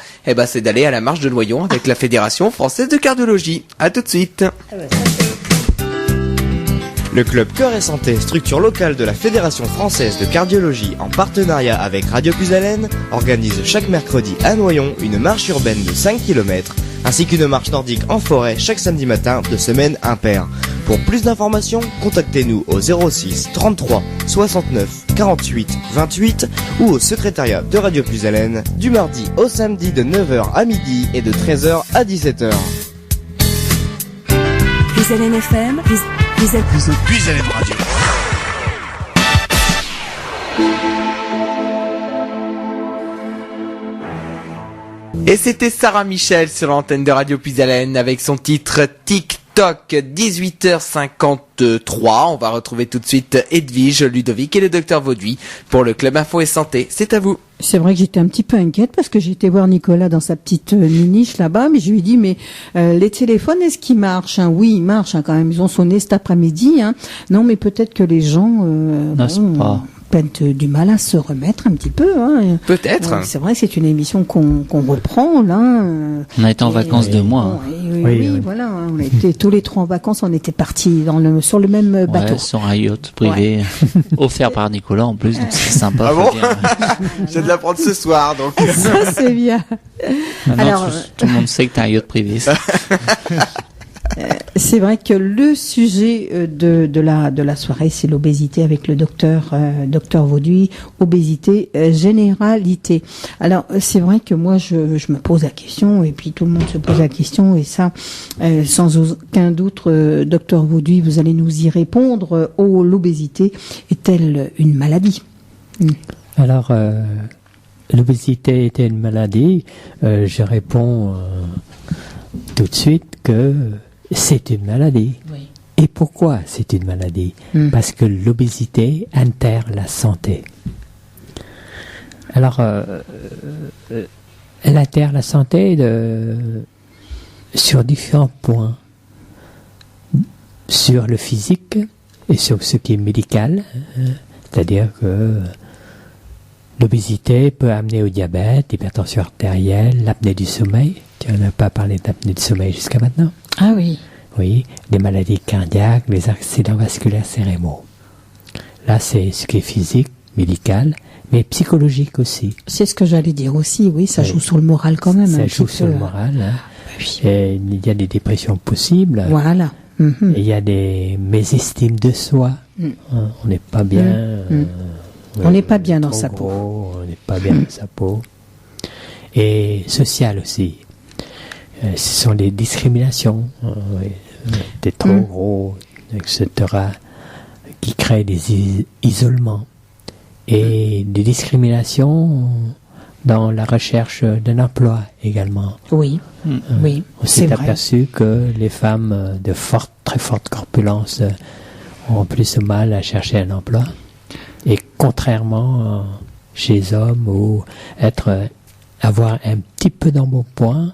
C'est d'aller à la marche de Noyon avec la Fédération française de cardiologie. À tout de suite. Le club Cœur et Santé, structure locale de la Fédération française de cardiologie en partenariat avec Radio Puisalène, organise chaque mercredi à Noyon une marche urbaine de 5 km ainsi qu'une marche nordique en forêt chaque samedi matin de semaine impaire. Pour plus d'informations, contactez-nous au 06 33 69 48 28 ou au secrétariat de Radio Puisalène du mardi au samedi de 9h à midi et de 13h à 17h. Puisalène FM, Puisalène Radio. Et c'était Sarah Michel sur l'antenne de Radio Puisalène avec son titre TikTok, 18h53. On va retrouver tout de suite Edwige, Ludovic et le docteur Vauduit pour le Club Info et Santé. C'est à vous. C'est vrai que j'étais un petit peu inquiète parce que j'ai été voir Nicolas dans sa petite niche là-bas, mais je lui ai dit les téléphones, est-ce qu'ils marchent? Oui, ils marchent quand même. Ils ont sonné cet après-midi. Non, mais peut-être que les gens peut-être du mal à se remettre un petit peu. Hein. Peut-être. C'est vrai, c'est une émission qu'on reprend là. On a été en vacances 2 mois. Oui, voilà. On était tous les 3 en vacances. On était partis sur le même bateau. Ouais, sur un yacht privé offert par Nicolas en plus, donc c'est sympa. Ah bon? J'ai de l'apprendre ce soir, donc. Ça c'est bien. Alors, tout le monde sait que t'as un yacht privé. C'est vrai que le sujet de la soirée, c'est l'obésité avec le docteur Vauduit, obésité généralité. Alors c'est vrai que moi je me pose la question, et puis tout le monde se pose la question, et ça sans aucun doute, docteur Vauduit, vous allez nous y répondre. L'obésité est-elle une maladie? Alors l'obésité est-elle une maladie? Je réponds tout de suite que c'est une maladie. Oui. Et pourquoi c'est une maladie? Parce que l'obésité altère la santé. Alors, elle altère la santé sur différents points. Sur le physique et sur ce qui est médical. C'est-à-dire que l'obésité peut amener au diabète, l'hypertension artérielle, l'apnée du sommeil. On n'a pas parlé d'apnée du sommeil jusqu'à maintenant. Ah oui. Oui, les maladies cardiaques, les accidents vasculaires cérébraux. Là, c'est ce qui est physique, médical, mais psychologique aussi. C'est ce que j'allais dire aussi, oui, ça joue sur le moral quand même. Ça joue sur le moral. Hein. Oui. Et il y a des dépressions possibles. Voilà. Et il y a des mésestimes de soi. On n'est pas bien. On n'est pas bien dans sa peau. On n'est pas bien dans sa peau. Et social aussi. Ce sont des discriminations. T'es trop gros, etc. qui créent des isolements. Et des discriminations dans la recherche d'un emploi également. Oui, oui. On s'est aperçu que les femmes de très forte corpulence ont plus de mal à chercher un emploi. Et contrairement chez les hommes, où avoir un petit peu d'embonpoint,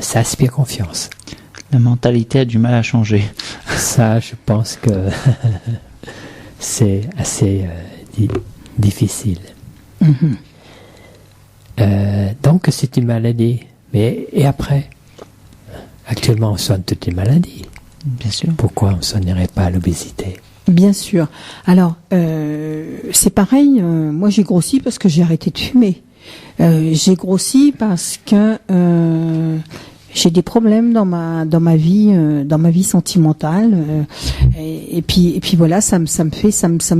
ça aspire confiance. La mentalité a du mal à changer. Ça, je pense que c'est assez difficile. Donc, c'est une maladie. Et après, actuellement, on soigne toutes les maladies. Bien sûr. Pourquoi on ne soignerait pas l'obésité? Bien sûr. Alors, c'est pareil. Moi, j'ai grossi parce que j'ai arrêté de fumer. J'ai grossi parce que j'ai des problèmes dans ma vie sentimentale, et puis voilà, ça me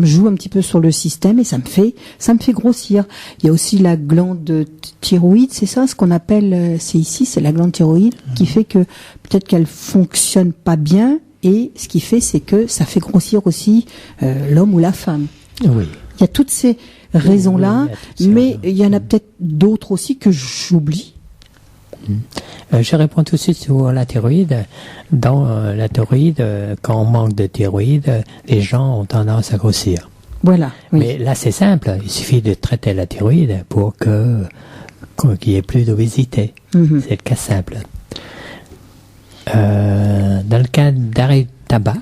joue un petit peu sur le système, et ça me fait grossir. Il y a aussi la glande thyroïde, c'est ça ce qu'on appelle, c'est la glande thyroïde qui fait que peut-être qu'elle fonctionne pas bien, et ce qui fait, c'est que ça fait grossir aussi l'homme ou la femme. Oui. Il y a toutes ces raisons-là, mais il y en a peut-être d'autres aussi que j'oublie. Je réponds tout de suite sur la thyroïde. Dans la thyroïde, quand on manque de thyroïde, les gens ont tendance à grossir. Voilà. Oui. Mais là, c'est simple. Il suffit de traiter la thyroïde pour qu'il n'y ait plus d'obésité. C'est le cas simple. Dans le cas d'arrêt de tabac,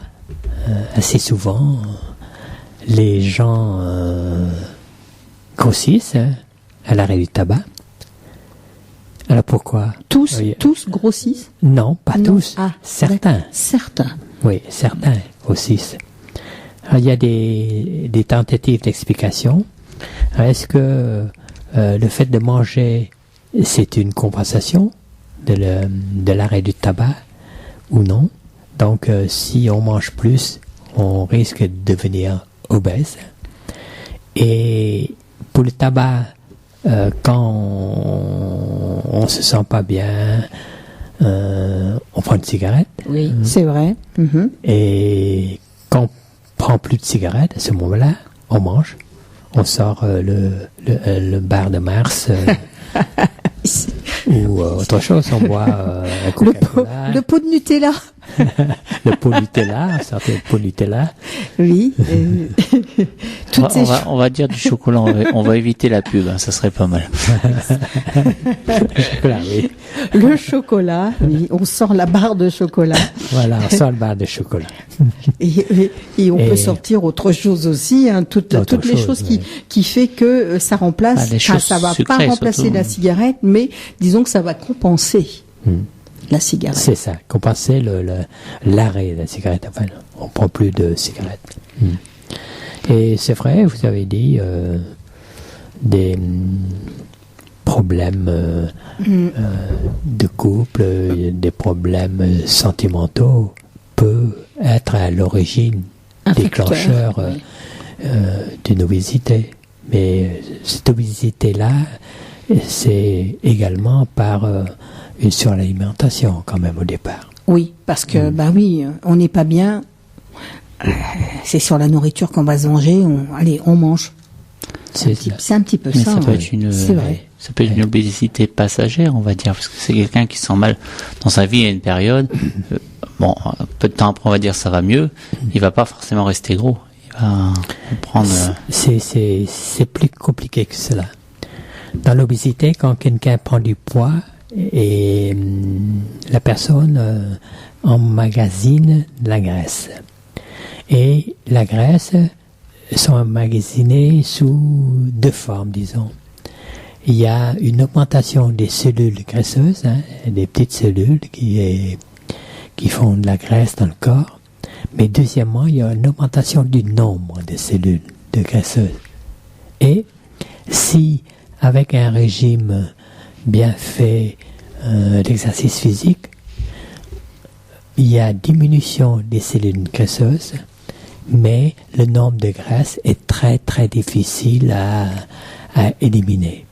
assez souvent, les gens grossissent à l'arrêt du tabac. Alors pourquoi? Tous grossissent? Non, pas tous. Certains. Certains. Oui, certains grossissent. Alors, il y a des tentatives d'explication. Est-ce que le fait de manger, c'est une compensation de l'arrêt du tabac ou non? Donc, si on mange plus, on risque de devenir obèse. Et pour le tabac, quand on se sent pas bien, on prend une cigarette. Oui, c'est vrai. Et quand on prend plus de cigarettes, à ce moment-là, on mange. On sort le bar de Mars ou autre chose. On boit le pot de Nutella. Le pot Nutella, un certain pot Nutella. Oui, On va dire du chocolat, on va éviter la pub, hein, ça serait pas mal. Oui. Le chocolat, oui, on sort la barre de chocolat. Voilà, on sort la barre de chocolat. Et on peut sortir autre chose aussi, hein, toutes les choses qui fait que ça remplace, ça va pas remplacer la cigarette, mais disons que ça va compenser la cigarette. C'est ça, compenser l'arrêt de la cigarette. Enfin, on prend plus de cigarettes. Et c'est vrai, vous avez dit des problèmes de couple, des problèmes sentimentaux peut être à l'origine déclencheur d'une obésité. Mais cette obésité-là, c'est également par une suralimentation quand même au départ. Oui, parce que on n'est pas bien. C'est sur la nourriture qu'on va se venger. On mange. C'est un petit peu ça. Ça peut être ça peut être une obésité passagère, on va dire, parce que c'est quelqu'un qui se sent mal dans sa vie à une période. Bon, peu de temps après, on va dire ça va mieux. Il va pas forcément rester gros. Il va prendre. C'est plus compliqué que cela. Dans l'obésité, quand quelqu'un prend du poids et la personne emmagasine la graisse. Et la graisse sont emmagasinées sous deux formes, disons. Il y a une augmentation des cellules graisseuses, des petites cellules qui font de la graisse dans le corps. Mais deuxièmement, il y a une augmentation du nombre de cellules de graisseuses. Et si, avec un régime bien fait d'exercice physique, il y a diminution des cellules graisseuses, mais le nombre de graisses est très très difficile à éliminer.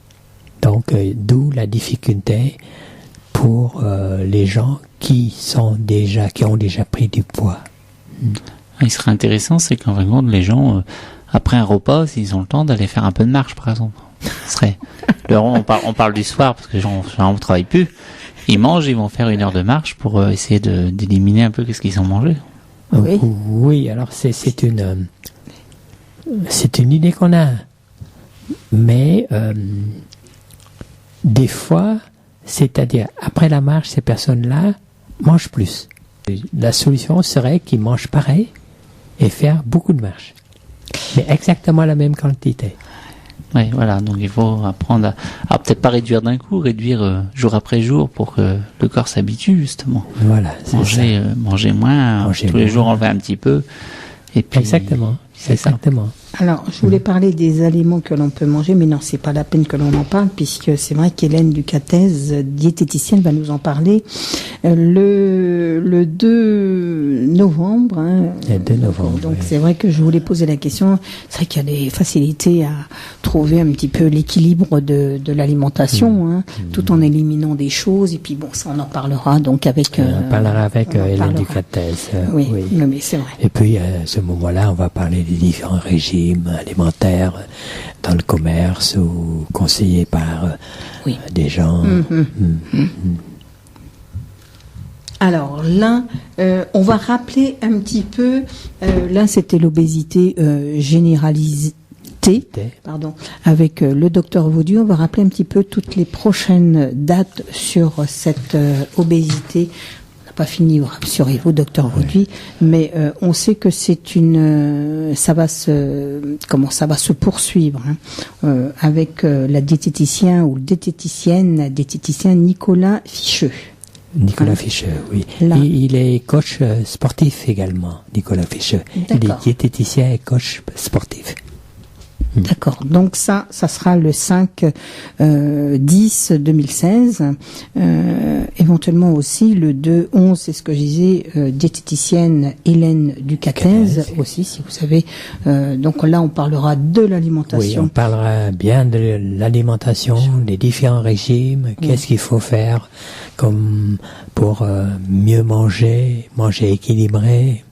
Donc, d'où la difficulté pour les gens qui ont déjà pris du poids. Il serait intéressant, c'est qu'en fin de compte, les gens, après un repas, s'ils ont le temps d'aller faire un peu de marche, par exemple. On parle du soir, parce que les gens ne travaillent plus. Ils mangent, ils vont faire 1 heure de marche pour essayer d'éliminer un peu ce qu'ils ont mangé. Oui, alors c'est une idée qu'on a. Mais des fois, c'est-à-dire après la marche, ces personnes-là mangent plus. La solution serait qu'ils mangent pareil et faire beaucoup de marche, mais exactement la même quantité. Oui, voilà, donc il faut apprendre à peut-être pas réduire d'un coup, réduire jour après jour pour que le corps s'habitue justement. Voilà, manger moins, tous les jours enlever un petit peu. Et puis, exactement. Alors, je voulais parler des aliments que l'on peut manger, mais non, c'est pas la peine que l'on en parle, puisque c'est vrai qu'Hélène Ducatez, diététicienne, va nous en parler le 2 novembre. Le 2 novembre. Donc, c'est vrai que je voulais poser la question. C'est vrai qu'il y a des facilités à trouver un petit peu l'équilibre de l'alimentation, tout en éliminant des choses. Et puis, bon, ça, on en parlera donc avec... on parlera avec Hélène Ducatez. Oui, mais c'est vrai. Et puis, à ce moment-là, on va parler des différents régimes alimentaires dans le commerce ou conseillés par des gens. Alors là, on va rappeler un petit peu, là c'était l'obésité généralisée, avec le docteur Vaudu. On va rappeler un petit peu toutes les prochaines dates sur cette obésité. Pas fini, rassurez-vous, docteur Vauduit, mais on sait que ça va se poursuivre avec la diététicien ou le diététicien Nicolas Ficheux. Nicolas Ficheux, oui. Il est coach sportif également, Nicolas Ficheux. Il est diététicien et coach sportif. D'accord. Donc ça sera le 5/10/2016. Éventuellement aussi le 2/11, c'est ce que je disais, diététicienne Hélène Ducatez aussi, si vous savez. Donc là, on parlera de l'alimentation. Oui, on parlera bien de l'alimentation, des différents régimes, qu'est-ce qu'il faut faire comme pour mieux manger équilibré.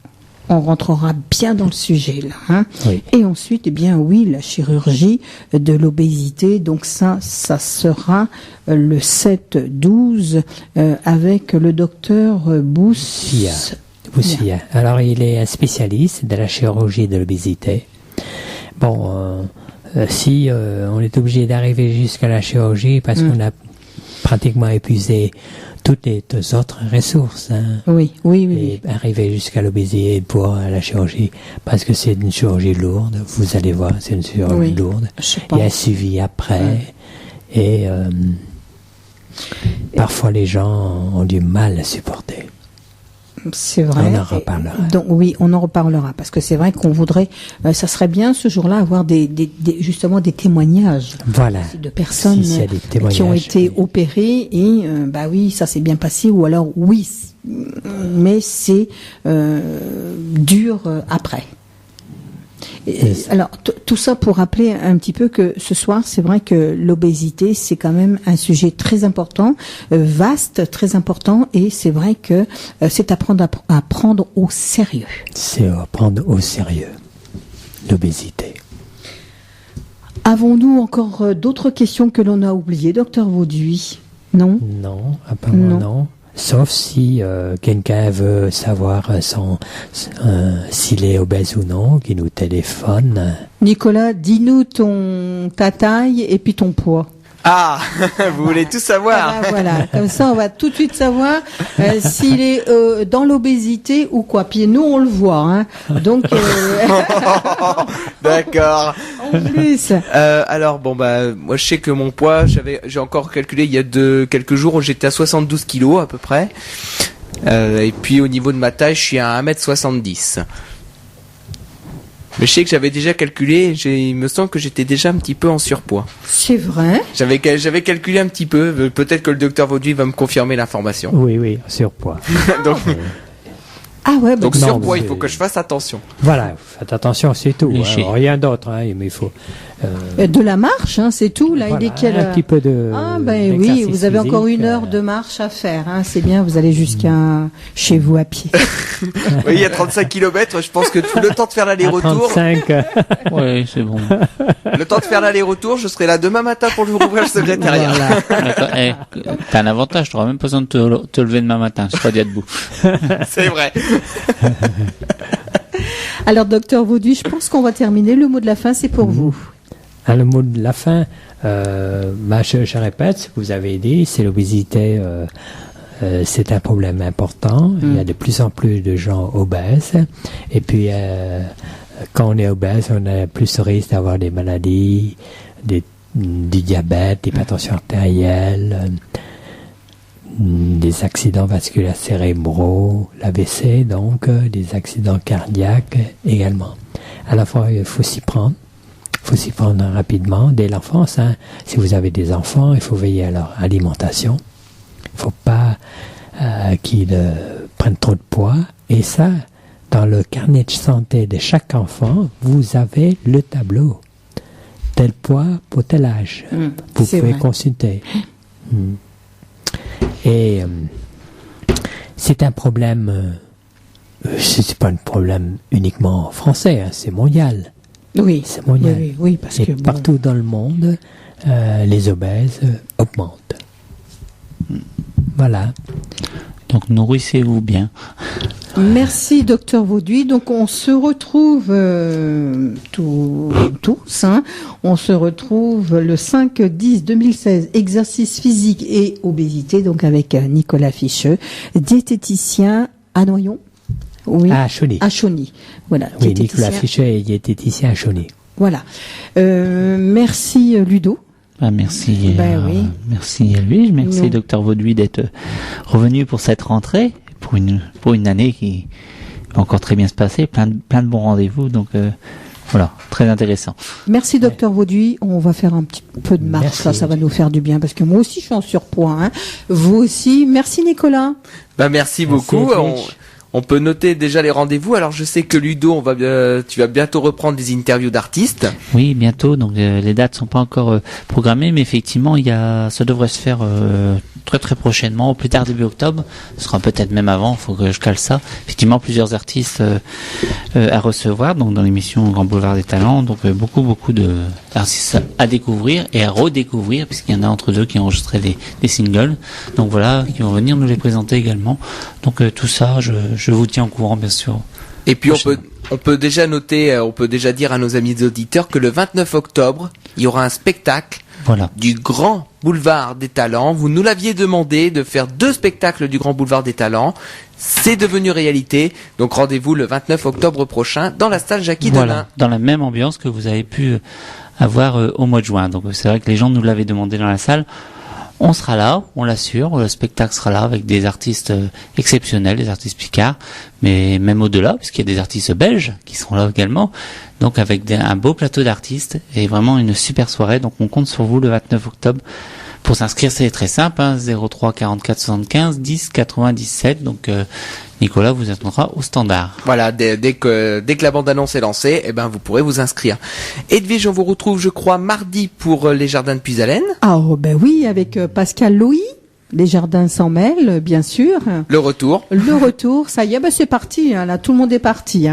On rentrera bien dans le sujet là. Et ensuite, la chirurgie de l'obésité. Donc ça sera le 7/12 avec le docteur Boussia. Alors il est un spécialiste de la chirurgie de l'obésité. Bon, si on est obligé d'arriver jusqu'à la chirurgie parce qu'on a pratiquement épuisé toutes les autres ressources. Hein, oui. Et arriver jusqu'à l'obésité pour la chirurgie, parce que c'est une chirurgie lourde. Vous allez voir, c'est une chirurgie lourde. Il y a un suivi après. Et parfois les gens ont du mal à supporter. C'est vrai. On en reparlera. Donc oui, on en reparlera parce que c'est vrai qu'on voudrait, ça serait bien ce jour-là avoir justement des témoignages. Voilà. De personnes qui ont été opérées et bah oui, ça s'est bien passé ou alors oui, mais c'est dur après. Alors tout ça pour rappeler un petit peu que ce soir, c'est vrai que l'obésité, c'est quand même un sujet très important, vaste, très important, et c'est vrai que c'est à prendre au sérieux. C'est à prendre au sérieux, l'obésité. Avons-nous encore d'autres questions que l'on a oubliées, docteur Vauduit? Non? Non, apparemment non. Sauf si quelqu'un veut savoir s'il est obèse ou non, qui nous téléphone. Nicolas, dis-nous ta taille et puis ton poids. Ah, vous voulez tout savoir? Ah ben voilà, comme ça on va tout de suite savoir s'il est dans l'obésité ou quoi. Puis nous on le voit, hein. Donc. D'accord. En plus. Alors bon bah moi je sais que mon poids, j'ai encore calculé il y a quelques jours où j'étais à 72 kilos à peu près. Et puis au niveau de ma taille, je suis à 1m70. Mais je sais que j'avais déjà calculé, il me semble que j'étais déjà un petit peu en surpoids. C'est vrai. J'avais calculé un petit peu, peut-être que le docteur Vauduit va me confirmer l'information. Oui, surpoids. Donc surpoids, il faut que je fasse attention. Voilà, faites attention, c'est tout. Hein, rien d'autre, hein, mais il faut... De la marche, hein, c'est tout. Là, voilà, il est quelle heure? Un petit peu de... Ah ben oui, vous avez encore 1 heure de marche à faire. Hein, c'est bien, vous allez jusqu'à chez vous à pied. Oui, il y a 35 km, je pense que le temps de faire l'aller-retour... 35. Oui, c'est bon. Le temps de faire l'aller-retour, je serai là demain matin pour ouvrir le secrétariat. Voilà. T'as un avantage, t'auras même pas besoin de te lever demain matin, je serai déjà debout. C'est vrai. Alors, docteur Vauduit, je pense qu'on va terminer. Le mot de la fin, c'est pour vous. Le mot de la fin, je répète ce que vous avez dit, c'est l'obésité, c'est un problème important. Il y a de plus en plus de gens obèses. Et puis, quand on est obèse, on a plus de risque d'avoir des maladies, du diabète, l'hypertension artérielle, des accidents vasculaires cérébraux, l'AVC, donc des accidents cardiaques également. À la fois, il faut s'y prendre. Il faut s'y prendre rapidement dès l'enfance. Hein. Si vous avez des enfants, il faut veiller à leur alimentation. Il ne faut pas qu'ils prennent trop de poids. Et ça, dans le carnet de santé de chaque enfant, vous avez le tableau. Tel poids pour tel âge. Vous pouvez consulter. Et c'est un problème, c'est pas un problème uniquement français, hein, c'est mondial. Oui, c'est mondial. Oui, parce que partout dans le monde, les obèses augmentent. Voilà. Donc nourrissez-vous bien. Merci docteur Vauduit. Donc on se retrouve tous. Hein. On se retrouve le 5-10-2016, exercice physique et obésité, donc avec Nicolas Ficheux, diététicien à Noyon. Oui. À Chauny. À Chauny. Voilà. Oui, Nicolas Ficheux est diététicien à Chauny. Voilà. Merci Ludo. Merci. Merci à lui. Merci docteur Vauduit d'être revenu pour cette rentrée, pour une année qui va encore très bien se passer, plein de bons rendez-vous. Donc voilà, très intéressant. Merci docteur Vauduit. On va faire un petit peu de marche, ça va nous faire du bien parce que moi aussi je suis en surpoids. Hein. Vous aussi. Merci Nicolas. Merci beaucoup. On peut noter déjà les rendez-vous. Alors je sais que Ludo, tu vas bientôt reprendre des interviews d'artistes. Oui, bientôt. Donc les dates sont pas encore programmées, mais effectivement, ça devrait se faire très très prochainement, au plus tard début octobre. Ce sera peut-être même avant. Il faut que je cale ça. Effectivement, plusieurs artistes à recevoir. Donc dans l'émission Grand Boulevard des Talents. Donc beaucoup d'artistes à découvrir et à redécouvrir, puisqu'il y en a entre deux qui ont enregistré des singles. Donc voilà, qui vont venir nous les présenter également. Donc tout ça, je vous tiens au courant, bien sûr. Et puis on peut déjà dire à nos amis auditeurs que le 29 octobre, il y aura un spectacle du Grand Boulevard des Talents. Vous nous l'aviez demandé de faire 2 spectacles du Grand Boulevard des Talents. C'est devenu réalité. Donc rendez-vous le 29 octobre prochain dans la salle Jackie Delin. Dans la même ambiance que vous avez pu avoir au mois de juin. Donc c'est vrai que les gens nous l'avaient demandé dans la salle. On sera là, on l'assure, le spectacle sera là avec des artistes exceptionnels, des artistes picards, mais même au-delà, puisqu'il y a des artistes belges qui seront là également, donc avec un beau plateau d'artistes et vraiment une super soirée. Donc on compte sur vous le 29 octobre. Pour s'inscrire, c'est très simple, 03 44 75 10 97, donc Nicolas vous attendra au standard. Voilà, dès que la bande-annonce est lancée, vous pourrez vous inscrire. Edwige, on vous retrouve, je crois, mardi pour les Jardins de Puisalène. Ah, oui, avec Pascal Louis. Les Jardins sans mêle, bien sûr. Le retour, ça y est, c'est parti, là, tout le monde est parti.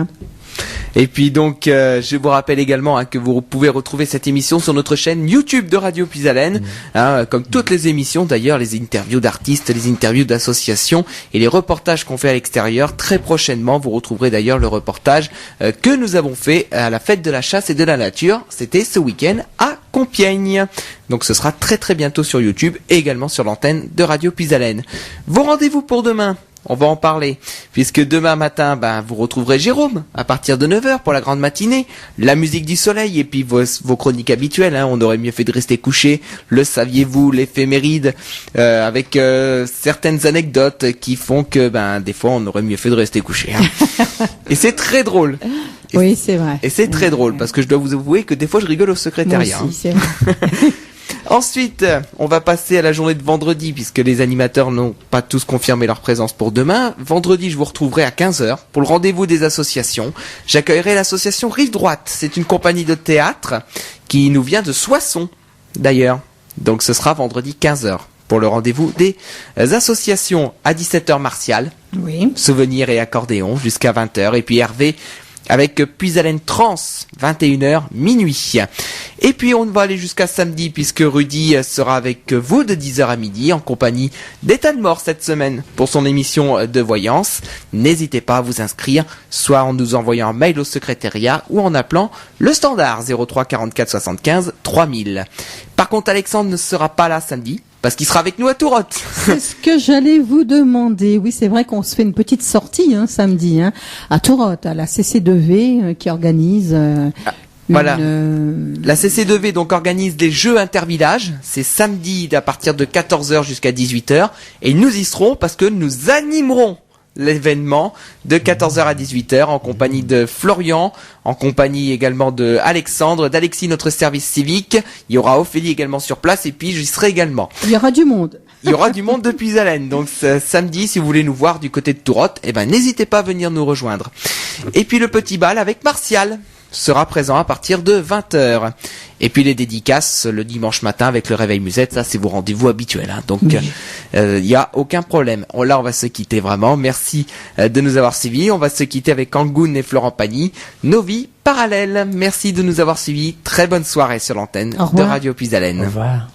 Et puis donc, je vous rappelle également que vous pouvez retrouver cette émission sur notre chaîne YouTube de Radio Puisalène, comme toutes les émissions d'ailleurs, les interviews d'artistes, les interviews d'associations et les reportages qu'on fait à l'extérieur. Très prochainement, vous retrouverez d'ailleurs le reportage que nous avons fait à la fête de la chasse et de la nature. C'était ce week-end à Compiègne. Donc ce sera très très bientôt sur YouTube et également sur l'antenne de Radio Puisalène. Vos rendez-vous pour demain, on va en parler, puisque demain matin, vous retrouverez Jérôme à partir de 9h pour la grande matinée, la musique du soleil et puis vos chroniques habituelles. On aurait mieux fait de rester couché, le saviez-vous, l'éphéméride, avec certaines anecdotes qui font que des fois on aurait mieux fait de rester couché. Et c'est très drôle. Oui, c'est vrai. Et c'est très drôle parce que je dois vous avouer que des fois je rigole au secrétariat. Moi aussi, c'est vrai. Ensuite, on va passer à la journée de vendredi, puisque les animateurs n'ont pas tous confirmé leur présence pour demain. Vendredi, je vous retrouverai à 15h pour le rendez-vous des associations. J'accueillerai l'association Rive Droite. C'est une compagnie de théâtre qui nous vient de Soissons, d'ailleurs. Donc ce sera vendredi 15h pour le rendez-vous des associations. À 17h, Martial. Oui. Souvenirs et accordéon jusqu'à 20h. Et puis Hervé avec Puisalène Trans, 21h, minuit. Et puis on va aller jusqu'à samedi, puisque Rudy sera avec vous de 10h à midi, en compagnie d'État de Mort cette semaine, pour son émission de voyance. N'hésitez pas à vous inscrire, soit en nous envoyant un mail au secrétariat, ou en appelant le standard 03 44 75 3000. Par contre, Alexandre ne sera pas là samedi, parce qu'il sera avec nous à Tourotte. C'est ce que j'allais vous demander. Oui, c'est vrai qu'on se fait une petite sortie samedi à Tourotte, à la CC2V qui organise. Voilà. La CC2V donc organise des jeux intervillages. C'est samedi à partir de 14h jusqu'à 18h. Et nous y serons parce que nous animerons l'événement de 14h à 18h en compagnie de Florian, en compagnie également de Alexandre, d'Alexis, notre service civique. Il y aura Ophélie également sur place et puis j'y serai également. Il y aura du monde. Il y aura du monde de Puisalène. Donc samedi, si vous voulez nous voir du côté de Tourotte, n'hésitez pas à venir nous rejoindre. Et puis le petit bal avec Martial sera présent à partir de 20h. Et puis les dédicaces le dimanche matin avec le réveil musette, ça c'est vos rendez-vous habituels. Donc il y a aucun problème. Là on va se quitter vraiment. Merci de nous avoir suivis. On va se quitter avec Angoun et Florent Pagny. Nos vies parallèles. Merci de nous avoir suivis. Très bonne soirée sur l'antenne de Radio Puisalène. Au revoir.